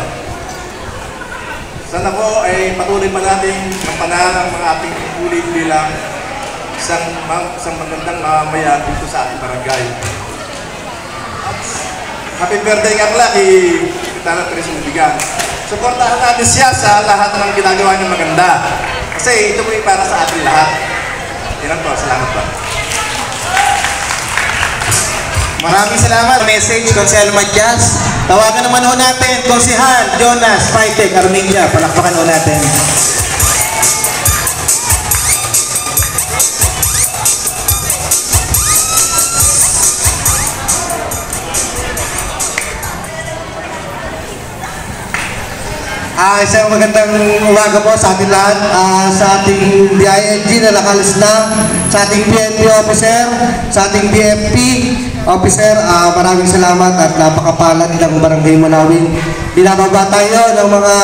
Sana po ay patuloy pa natin mampanahan ang mga ating tungkulin bilang isang magandang maya dito sa ating barangay. Happy birthday nga pala kay Kapitana Trishan Lubigan. Suportahan natin siya sa lahat ng ginagawa niya maganda. Kasi ito po ay para sa ating lahat. Yan po, salamat po. Maraming salamat. Message, Konsehal Matias. Tawagan naman ho natin, Konsehal Jonas Paitek Armenia. Palakpakan ho natin. Isang magandang umaga po sa ating lahat, sa ating DILG na nakalis na, sa ating PNP officer, sa ating BFP officer, maraming salamat at napakapalad ng Barangay Mulawin. Binababa tayo ng mga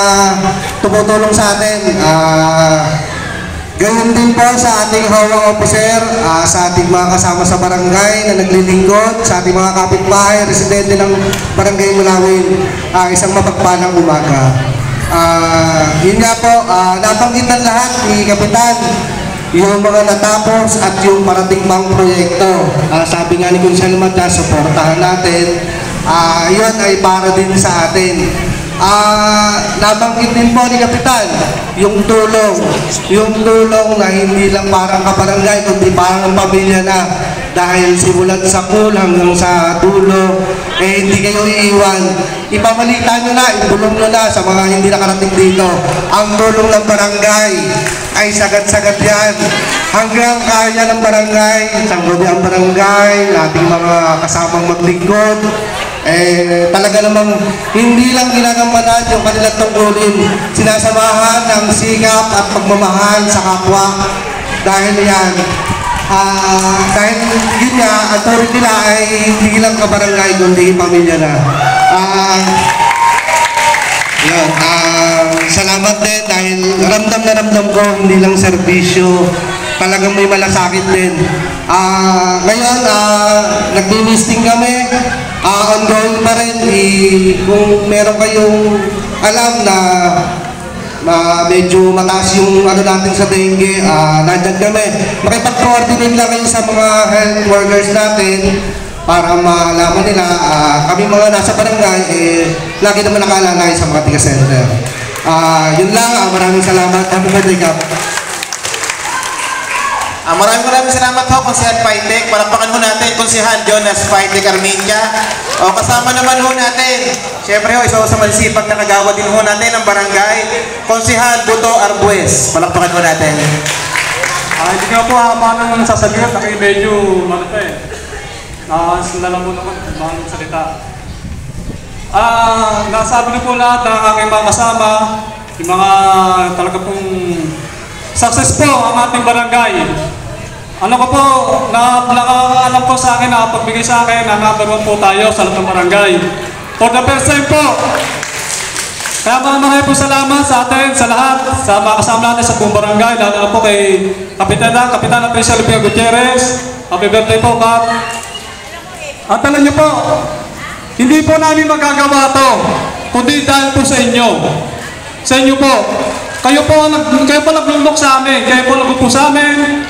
tumutulong sa atin. Gayon din po sa ating hawang officer, sa ating mga kasama sa barangay na naglilingkod, sa ating mga kapitbahay, residente ng Barangay Mulawin, isang mapagpalang umaga. Yun nga po, nabanggit ng lahat ni Kapitan yung mga natapos at yung parating pang proyekto. Sabi nga ni Konsehal Matias, supportahan natin. Yun ay para din sa atin. Nabanggit din po ni Kapitan yung tulong na hindi lang parang kabarangay kundi parang pamilya na, dahil simulat sa pool hanggang sa dulo hindi kayo iiwan. Ipamalita nyo na, ibulong nyo na sa mga hindi nakarating dito. Ang tulong ng barangay ay sagat-sagat yan. hanggang kaya ng barangay, sangguniang barangay, ating mga kasamang maglingkod, talaga namang hindi lang ginagamanan yung kanilang tungkulin, sinasamahan ng sikap at pagmamahal sa kapwa. Dahil yan, dahil yun nga, ang turing nila ay hindi lang kabarangay, kundi pamilya na. Salamat din dahil ramdam na ramdam ko, hindi lang serbisyo, talagang may malasakit din. Ngayon, nagdi-listing kami, ongoing pa rin. Kung meron kayong alam na medyo mataas yung ano natin sa dengue, nandyan kami. Makipag-coordinate lang kayo sa mga health workers natin para malaman nila, kami mga nasa barangay, lagi naman nakaalalay sa mga tiga-center. Yun lang, maraming salamat. Happy birthday, Kap. Maraming salamat ho, Konsehal Paitek. Palakpakan ho natin, Konsehal Jonas Paitek Armenia. Kasama naman ho natin, syempre ho, isa sa malisipag na kagawa din ho natin ng barangay, Konsehal Buto Arbues. Palakpakan ho natin. Hindi nga po haba ng sasabihin, kasi medyo malata eh. Sandala mo naman, mga salita. Nasabi na po lahat ng aking mga kasama, yung mga talaga pong success po ang ating barangay. Ano ko po, alam po sa akin, nakapagbigay sa akin na number 1 po tayo sa lahat ng barangay. For the first time po. Kaya maraming po salamat sa atin, sa lahat, sa mga kasama natin sa buong barangay, lalo na po kay Kapitana Priscilla Pia Gutierrez. Happy birthday po, Kap. At alam niyo po, hindi po namin magagawa to, kundi dahil po sa inyo. Sa inyo po. Kayo po naglulok sa amin, kayo po nagpupo sa amin,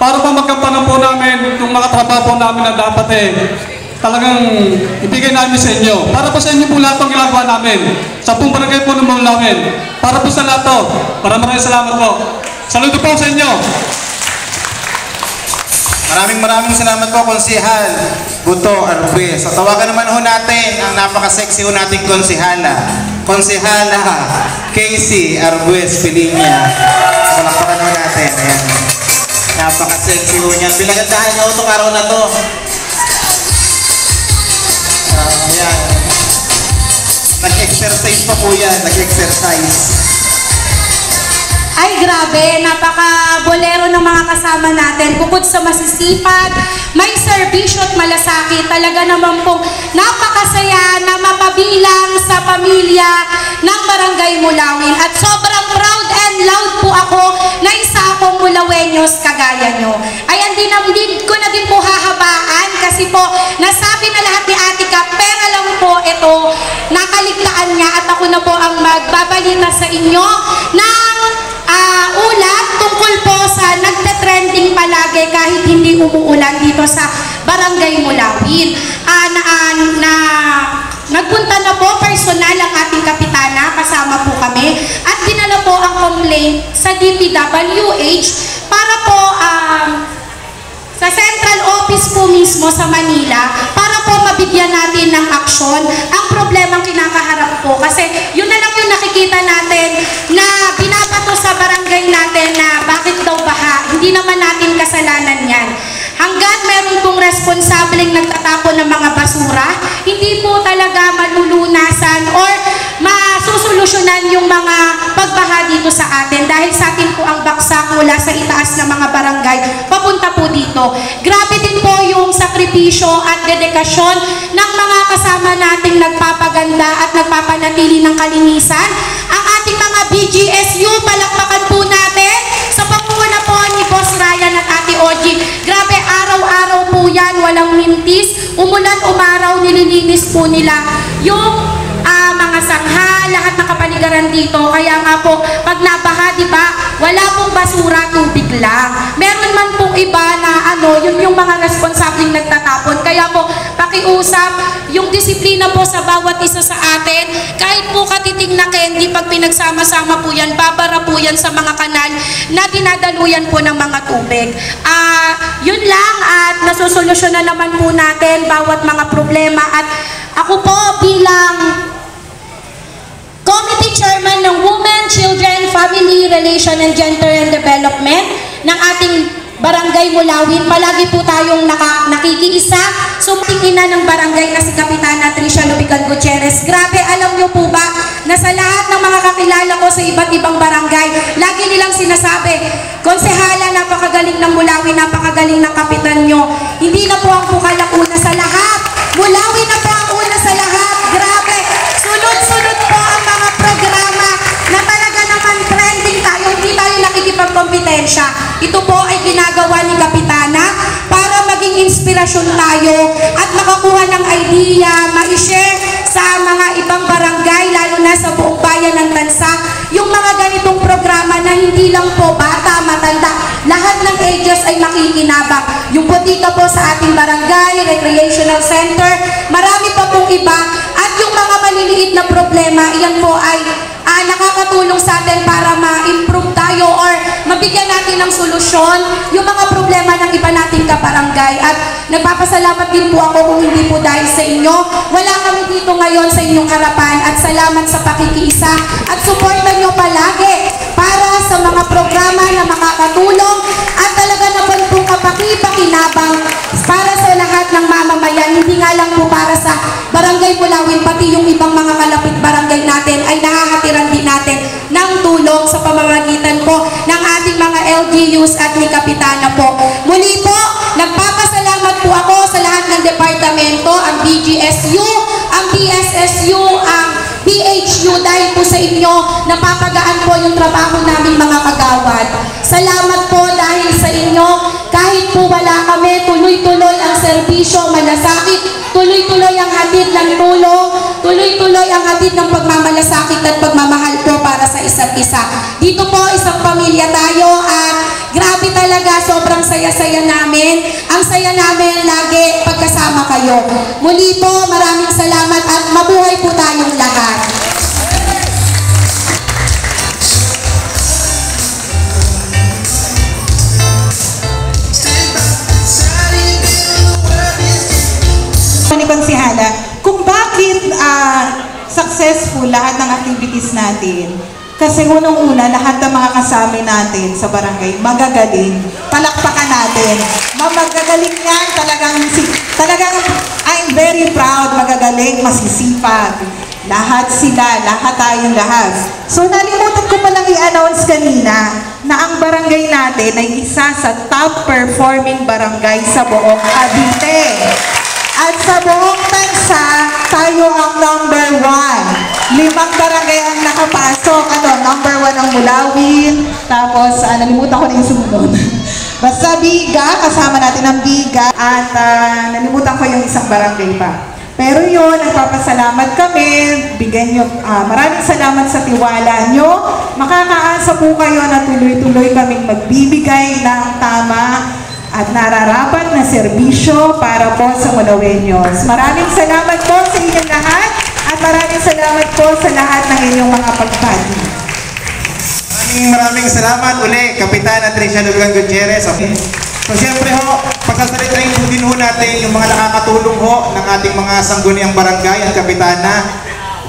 para po magkampanan po namin yung mga trabaho po namin na dapat talagang ibigay namin sa inyo. Para po sa inyo po lahat ang ginagawa namin. Sa buong barangay po naman namin. Para po sa lahat to. Maraming salamat po. Saludo po sa inyo. Maraming salamat po, Konsehal Buto Arbues. So, tawagan naman ho natin ang napaka-sexy ho nating konsehala. Konsehala Casey Arbues Pilinya. Palakpakan ho natin. Ayan. Napaka-sexy ho niyan. Pinagandahan niya ho itong araw na to. Ayan. Nag-exercise pa po yan. Nag-exercise. Ay grabe, napaka-bolero ng mga kasama natin. Bukod sa masisipag, may serbisyo at malasakit. Talaga naman pong napakasaya na mapabilang sa pamilya ng Barangay Mulawin. At sobrang proud and loud po ako na isa akong Mulaweños kagaya nyo. Ay hindi ko na din po hahabaan kasi po nasabi na lahat ni Ate Kap, pero lang po ito, nakaligtaan niya at ako na po ang magbabalita sa inyo ng ulat tungkol po sa nagte-trending palagi kahit hindi umuulan dito sa Barangay Mulawin. Nagpunta na po personal ang ating kapitana, kasama po kami, at dinala po ang complaint sa DPWH para po sa central office po mismo sa Manila para po mabigyan natin ng aksyon ang problemang kinakaharap po. Kasi yun na lang yung nakikita natin na binabato sa barangay natin na bakit daw baha. Hindi naman natin kasalanan yan. Hanggat meron pong responsableng nagtatapon ng mga basura, hindi po talaga malulunasan or masusolusyonan yung mga pagbaha dito sa atin dahil sa atin po ang baksak mula sa itaas ng mga barangay papunta po dito. Grabe din po yung sakripisyo at dedikasyon ng mga kasama nating nagpapaganda at nagpapanatili ng kalinisan. Ang ating mga BGSU, palakpakan po natin sa pangunguna po ni Boss Ryan at Ate Oji. Grabe, araw-araw po yan, walang mintis. Umulan, umaraw, nililinis po nila yung mga sangha, lahat ng kapaligiran dito. Kaya nga po, pag nabaha, di ba, wala pong basura, tubig lang. Meron man pong iba na yun yung mga responsableng nagtatapon. Kaya po, pakiusap, yung disiplina po sa bawat isa sa atin, kahit po katiting na candy, pag pinagsama-sama po yan, babara po yan sa mga kanal na dinadaluyan po ng mga tubig. Yun lang, at nasusolusyonan naman po natin bawat mga problema. At ako po bilang Committee Chairman ng Women, Children, Family, Relation and Gender and Development ng ating Barangay Mulawin. Palagi po tayong nakikiisa. Sumting ina ng barangay na si Kapitana Tricia Lupican Gutierrez. Grabe, alam niyo po ba na sa lahat ng mga kakilala ko sa iba't ibang barangay, lagi nilang sinasabi, konsehala, napakagaling ng Mulawin, napakagaling ng kapitan nyo. Hindi na po ang Pukalang una sa lahat. Mulawin na po ang una sa lahat. Grabe, sunod-sunod po ang mga programa na talaga naman trending tayo. Hindi tayo nakikipagkompetensya. Ito po ay ginagawa ni Kapitana para maging inspirasyon tayo at makakuha ng idea, ma-share sa mga ibang barangay, lalo na sa buong bayan ng Tansa, yung mga ganitong programa na hindi lang po bata, matanda, lahat ng ages ay makikinabang. Yung Botica po sa ating barangay, recreational center, marami pa pong iba, at yung mga maliliit na problema, iyan po ay nakakatulong sa atin para ma-improve tayo or mabigyan natin ng solusyon yung mga problema ng iba nating kabarangay. At nagpapasalamat din po ako kung hindi po dahil sa inyo. Wala kami dito ngayon sa inyong harapan, at salamat sa pakikiisa at suportan nyo palagi para sa mga programa na makakatulong at talaga naman po kapaki-pakinabang para sa lahat ng mamamayan. Hindi nga lang po para sa Barangay Mulawin, pati yung ibang mga kalapit barangay natin ay nakakatiran din natin ng tulong sa pamamagitan po ng ating mga LGUs at ni Kapitana po. Muli po, nagpapasalamat po ako sa lahat ng departamento, ang BGSU, ang PSSU, ang PHU, dahil po sa inyo napapagaan po yung trabaho namin mga kagawad. Salamat po dahil sa inyo, kahit po wala kami, tuloy-tuloy ang serbisyo, malasakit, tuloy-tuloy ang hatid ng tulong, tuloy-tuloy ang hatid ng pagmamalasakit at pagmamahal po para sa isa't isa. Dito po, isang pamilya tayo, at grabe talaga, sobrang saya-saya namin. Ang saya namin lagi pagkasama kayo. Muli po, maraming salamat at mabuhay po tayong lahat. Ni Konsehala, kung bakit successful lahat ng activities natin. Kasi unang-una, lahat ng mga kasama natin sa barangay, magagaling. Palakpakan natin. Magagaling yan, talagang I'm very proud, magagaling, masisipag. Lahat sila, lahat tayong lahat. So nalimutan ko palang i-announce kanina na ang barangay natin ay isa sa top performing barangay sa buong Cavite. At sa buong Tansa, tayo ang number 1. 5 barangay ang nakapasok. Number 1 ang Mulawin. Tapos, nalimutan ko na yung sumunod. Basta Biga, kasama natin ang Biga. At nalimutan ko yung isang barangay pa. Pero yun, nagpapasalamat kami. Bigyan nyo, maraming salamat sa tiwala nyo. Makakaasa po kayo na tuloy-tuloy kaming magbibigay ng tama at nararapat na serbisyo para po sa Mulaweños. Maraming salamat po sa inyong lahat, at maraming salamat po sa lahat ng inyong mga pagpati. Maraming salamat uli, Kapitana Tricia Lupican Gutierrez. Okay. So siyempre ho, pagsasalitain din ho natin yung mga nakakatulong ho ng ating mga sangguniang barangay at Kapitana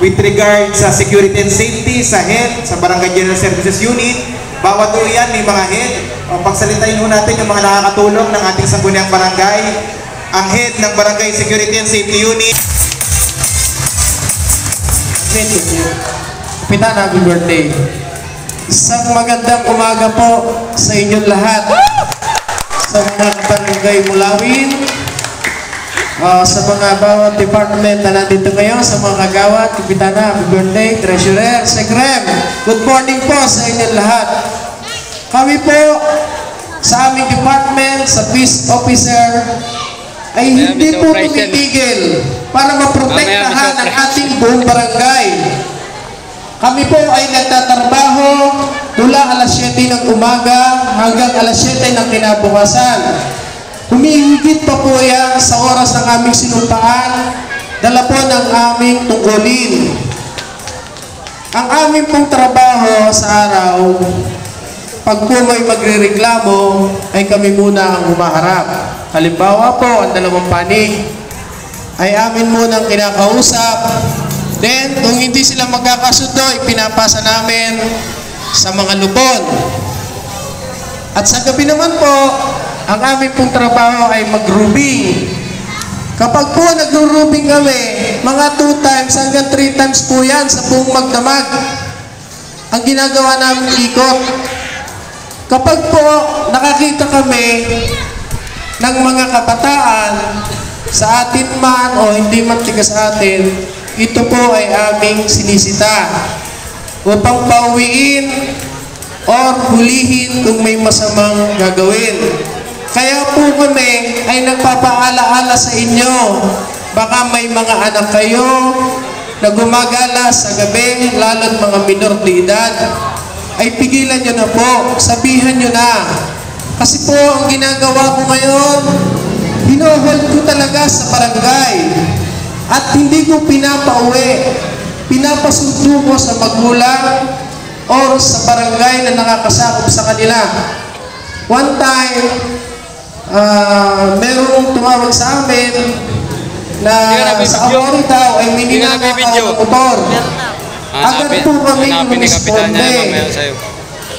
with regard sa security and safety, sa head, sa Barangay General Services Unit. Bawat po yan, may mga head. Pagsalitain ho natin yung mga nakakatulong ng ating sangguniang barangay. Ang head ng Barangay Security and Safety Unit. Kapitana, happy birthday. Isang magandang umaga po sa inyong lahat. Sa mga barangay Mulawin, sa mga bawat department na nandito ngayon, sa mga kagawad, Kapitana, happy birthday, treasurer, secrem. Good morning po sa inyong lahat. Kami po sa aming department, sa peace officer, ay hindi po tumitigil para maprotektahan ang ating buong barangay. Kami po ay nagtatrabaho mula alas 7 ng umaga hanggang alas 7 ng kinabukasan. Humihigit pa po yan sa oras ng aming sinumpaan, dala po ng aming tungkulin. Ang aming pong trabaho sa araw, pag po may magrereklamo, ay kami muna ang humaharap. Halimbawa po, ang dalawang panig ay amin munang kinakausap. Then, kung hindi sila magkakasundo, ipinapasa namin sa mga lupon. At sa gabi naman po, ang aming pong trabaho ay mag-roofing. Kapag po nag-roofing kami, mga 2 times hanggang 3 times po yan sa buong magdamag. Ang ginagawa namin ikot. Kapag po nakakita kami ng mga kabataan sa atin man o hindi man tiga sa atin, ito po ay aming sinisita upang pauwiin or hulihin kung may masamang gagawin. Kaya po kami ay nagpapaalaala sa inyo. Baka may mga anak kayo na gumagala sa gabi, lalo't mga minor de edad, ay pigilan nyo na po, sabihan nyo na. Kasi po, ang ginagawa ko ngayon, hinohold ko talaga sa barangay. At hindi ko pinapauwi. Pinapasundo ko sa magulang or sa barangay na nakakasakop sa kanila. One time, merong tumawag sa amin na sa Awari daw ay mininakaw ng motor. Agad po kami rumisponde.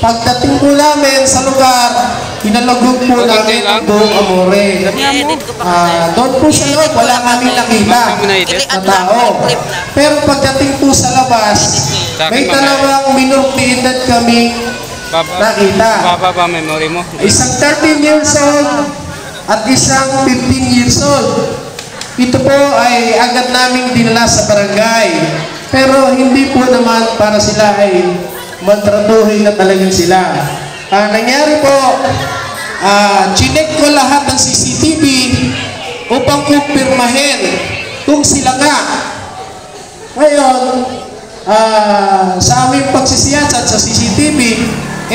Pagdating po namin sa lugar, hinalugog po namin ang buong Amore. Doon po sa loob, wala kami nakita na tao. Pero pagdating po sa labas, may dalawang minor de edad kami nakita. Isang 13 years old at isang 15 years old. Ito po ay agad naming dinala sa barangay. Pero hindi po naman para sila ay mantratuhin na talagang sila. Nangyari po, chinek ko lahat ng CCTV upang kumpirmahin kung sila nga. Ngayon, sa aming pagsisiyasat sa CCTV,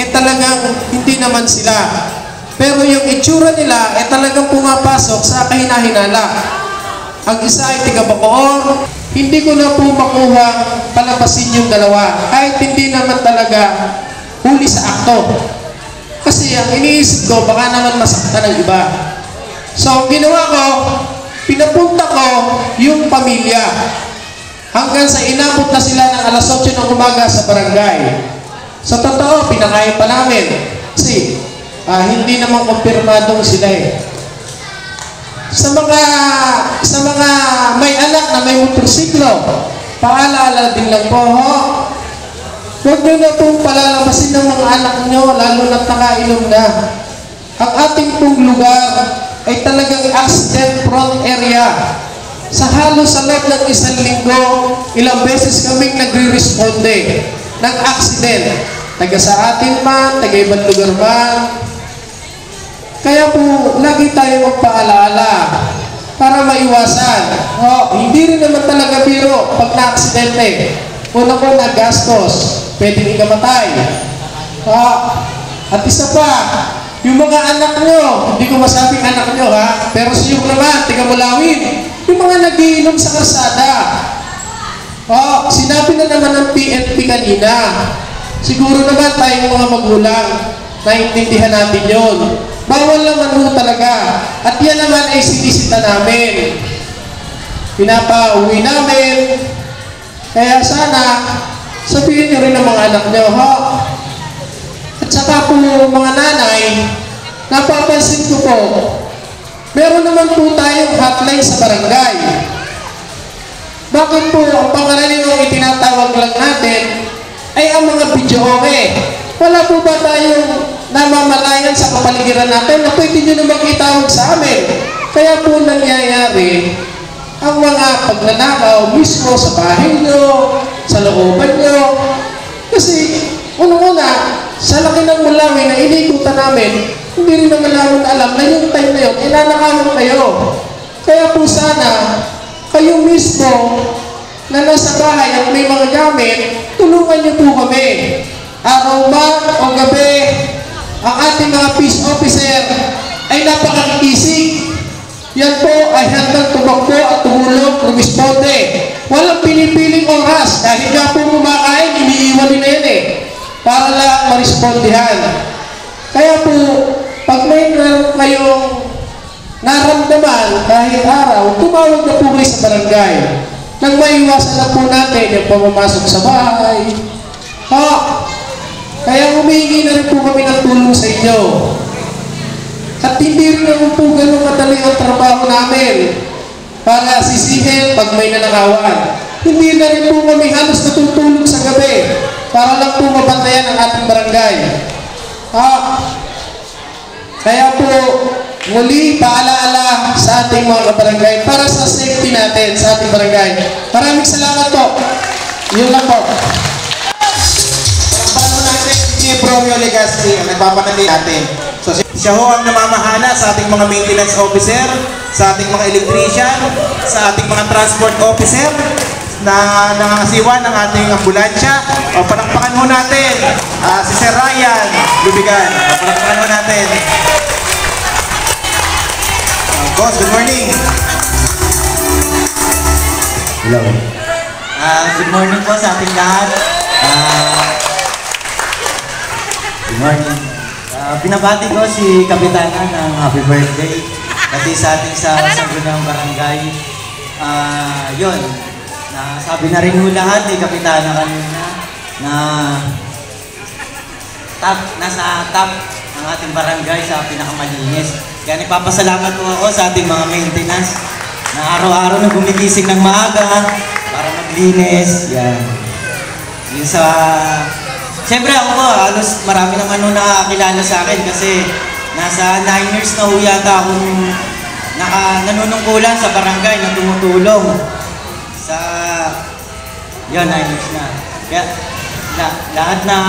talagang hindi naman sila. Pero yung itsura nila talagang pumapasok sa kahinahinala. Ang isa ay tiga Bacoor, hindi ko na po makuha palabasin yung dalawa. Kahit hindi naman talaga huli sa akto. Kasi ang iniisip ko, baka naman masaktan ng iba. So, ang ginawa ko, pinapunta ko yung pamilya. Hanggang sa inabot na sila ng alas 8 ng umaga sa barangay. Sa totoo, pinakain pa namin. Kasi, hindi naman kumpirmadong sila eh. Sa mga may anak na may motorsiklo, paalala din lang po, huwag nyo na pong palalabasin ng mga anak nyo, lalo na't nakainom na. Ang ating pong lugar ay talagang accident-prone area. Sa halos sa loob ng 1 linggo, ilang beses kaming nagre-responde ng accident. Taga sa atin man, taga ibang lugar man. Kaya po, lagi tayo magpaalala para maiwasan. Hindi rin naman talaga biro pag na-aksidente. Una po, nagastos. Pwedeng ikamatay. At isa pa, yung mga anak nyo, hindi ko masabing anak nyo ha, pero sa iyo naman, tiga Mulawin, yung mga nagiinom sa kalsada. Sinabi na naman ng PNP kanina. Siguro naman tayong mga magulang, naiintindihan natin yun. Bawal naman po talaga. At yan naman ay sinisita namin. Pinapauwi namin. Kaya sana, sabihin nyo rin ng mga anak nyo, At saka po mga nanay, napapansin ko po, meron naman po tayong hotline sa barangay. Bakit po ang pangaraniwang itinatawag lang natin ay ang mga video-oke? Wala po ba tayong namamalayan sa kapaligiran natin na pwede nyo naman itawag sa amin? Kaya po nangyayari ang mga pagnanakaw mismo sa bahay nyo, sa looban nyo. Kasi unang-una, sa laki ng Mulawin na inikutan namin, hindi rin naman namin alam na yung time na yun, inanakawan kayo. Kaya po sana, kayo mismo na nasa bahay at may mga gamit, tulungan niyo po kami. Araw man o gabi, ang ating mga peace officer ay napakakisig. Yan po ay handang tumakbo at tumulong, rumisponde. Walang pinipiling oras. Dahil nga po kumakain, iniiwan nila yan eh. Para lang marespondihan. Kaya po, pag may kayong naramdaman kahit araw, tumawag na po kayo sa barangay. Nang maiwasan na po natin yung pamamasok sa bahay. Kaya humihingi na rin po kami ng tulong sa inyo. At hindi rin naman po ganun kadali ang trabaho namin para sisihin pag may nanakawan. Hindi na rin po kami halos natutulog sa gabi para lang po mabantayan ang ating barangay. Kaya po, muli paalaala sa ating mga kabarangay para sa safety natin sa ating barangay. Maraming salamat po. Yun lang po. Paano natin si Bromeo Legaspi ang nagpapanali natin? So siya ho ang namamahala sa ating mga maintenance officer, sa ating mga electrician, sa ating mga transport officer, na nangangasiwa ng ating ambulansya. O palakpakan ho natin si Sir Ryan Lubigan. O palakpakan ho natin. Boss, good morning. Hello. Good morning po sa ating lahat. Good morning. Binabati ko si Kapitana ng happy birthday. Pati sa ating sa Sangguniang Barangay. Yun. Sabi na rin ho lahat ni Kapitana kanina na nasa top ang ating barangay sa pinakamalinis. Kaya nagpapasalamat po ako sa ating mga maintenance na araw-araw na gumigising ng maaga para maglinis. Yan. Yun sa... Siyempre ako po, halos marami naman nung nakakilala sa akin kasi nasa 9 years na ho yata akong nanunungkulan sa barangay na tumutulong. Sa... Yun, 9 years na. Kaya lahat ng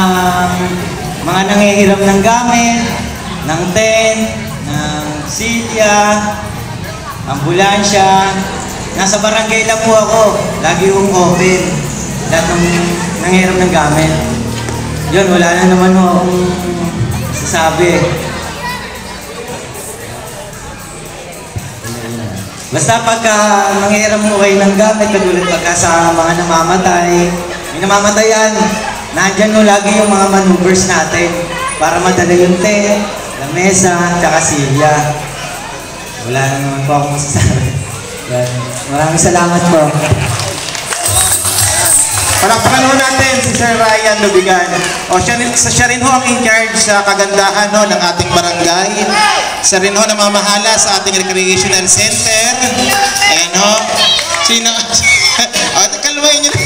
mga nangihiram ng gamit, ng tent, ng silya, ambulansya, nasa barangay lang po ako. Lagi yung open. Lahat ng nangihiram ng gamit. Yun, wala na naman akong sasabi. Basta pagka manghiram mo kayo ng gamit, katulad pagka sa mga namamatay, may namamatayan, nandyan mo lagi yung mga maneuvers natin para madala yung tent, lamesa, tsaka silya. Wala na naman po akong masasabi. Yan. Maraming salamat po. Palakpakan ho natin si Sir Ryan Lubigan. O siya rin ho ang in-charge sa kagandahan ho ng ating barangay. Siya rin ho namamahala sa ating recreational center. Ayan ho. Sino? Kalmahin nyo na.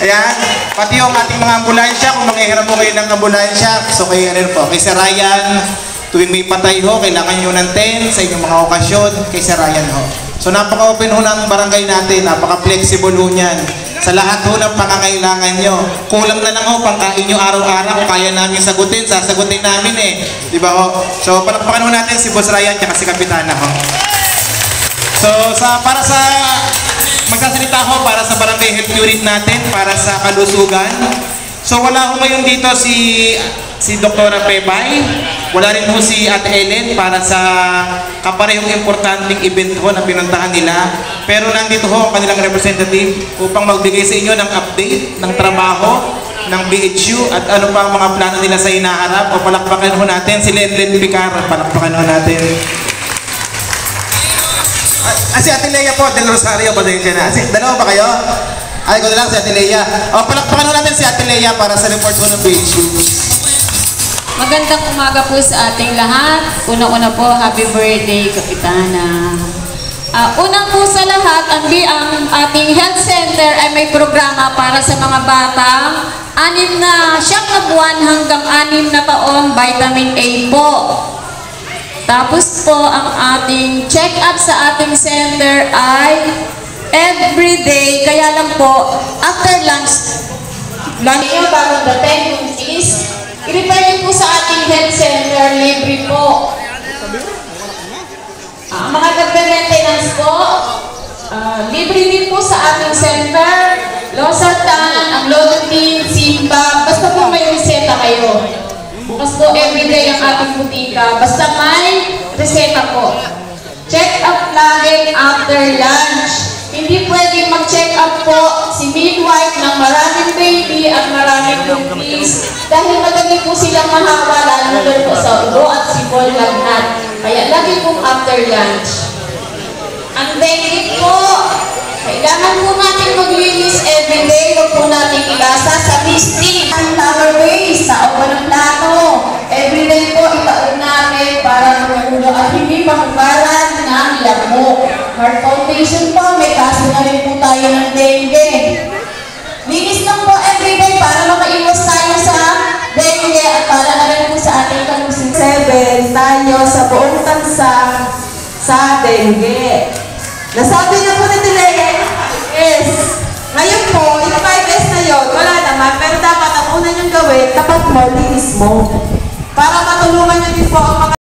Ayan. Pati yung ating mga ambulansya. Kung manghihiram mo kayo ng ambulansya, so kayo rin po. Kay Sir Ryan, tuwing may patay ho, kailangan nyo ng tent sa inyong mga okasyon. Kay Sir Ryan ho. So napaka-open ho ng barangay natin, napaka-flexible ho niyan. Sa lahat ho ng pangangailangan nyo. Kulang na lang ho, pangkain nyo araw-araw, kaya namin sagutin, sasagutin namin eh. Diba ho? So palakpakan ho natin si Boss Ryan at si Kapitana ho. So para sa, magsasalita ho para sa barangay health unit natin, para sa kalusugan. So wala ho ngayon dito si Dr. Pebay, wala rin ho si Ate Ellen para sa kaparehong importanteng event ho na pinuntahan nila. Pero nandito ho ang kanilang representative upang magbigay sa inyo ng update ng trabaho ng BHU at ano pa ang mga plano nila sa hinaharap. O palakpakan ho natin si Lenlen Picar, palakpakan ho natin. Si Ate Lea po, Del Rosario, pasensya na. Dalawa ba kayo? Ay, ko na lang si Ate Lea. O, palakpakan natin si Ate Lea para sa report ko ng BHU. Magandang umaga po sa ating lahat. Una-una po, happy birthday, Kapitana. Unang po sa lahat, ang ating health center ay may programa para sa mga batang 6 na buwan hanggang 6 na taon, vitamin A po. Tapos po, ang ating check-up sa ating center ay everyday, kaya lang po, after lunch nyo bago dating is, i-refer nyo po sa ating health center, libre po. Mga nagbe-maintenance po, libre din po sa ating center, Losartan, ang Lolotin, Simba, basta po may reseta kayo. Bukas po everyday ang ating butika, basta may reseta po. Check up lagi after lunch. Hindi pwedeng mag-check up po si midwife ng maraming baby at maraming cookies dahil madami po silang mahawa lalo po sa ulo at sipol lagnat. Kaya lagi po after lunch. Ang dengue po, kailangan po natin maglinis everyday. huwag po natin ilasa sa misting. Ang tower waste, tao ba ng plato? Everyday po itaon namin para magulo at hindi makubaran ng lamok. Heart Foundation po, may kaso na rin po tayo ng dengue. Linis lang po everyday para makaiwas tayo sa dengue at para na rin po sa ating kalusin. 7 tayo sa buong tansa sa dengue. Nasabi na po ni Dilea, yes. Ngayon po, yung 5S na yun, wala naman, pero dapat ang una niyong gawin, tapat mo, linis mo. Para matulungan niyo din po ang mga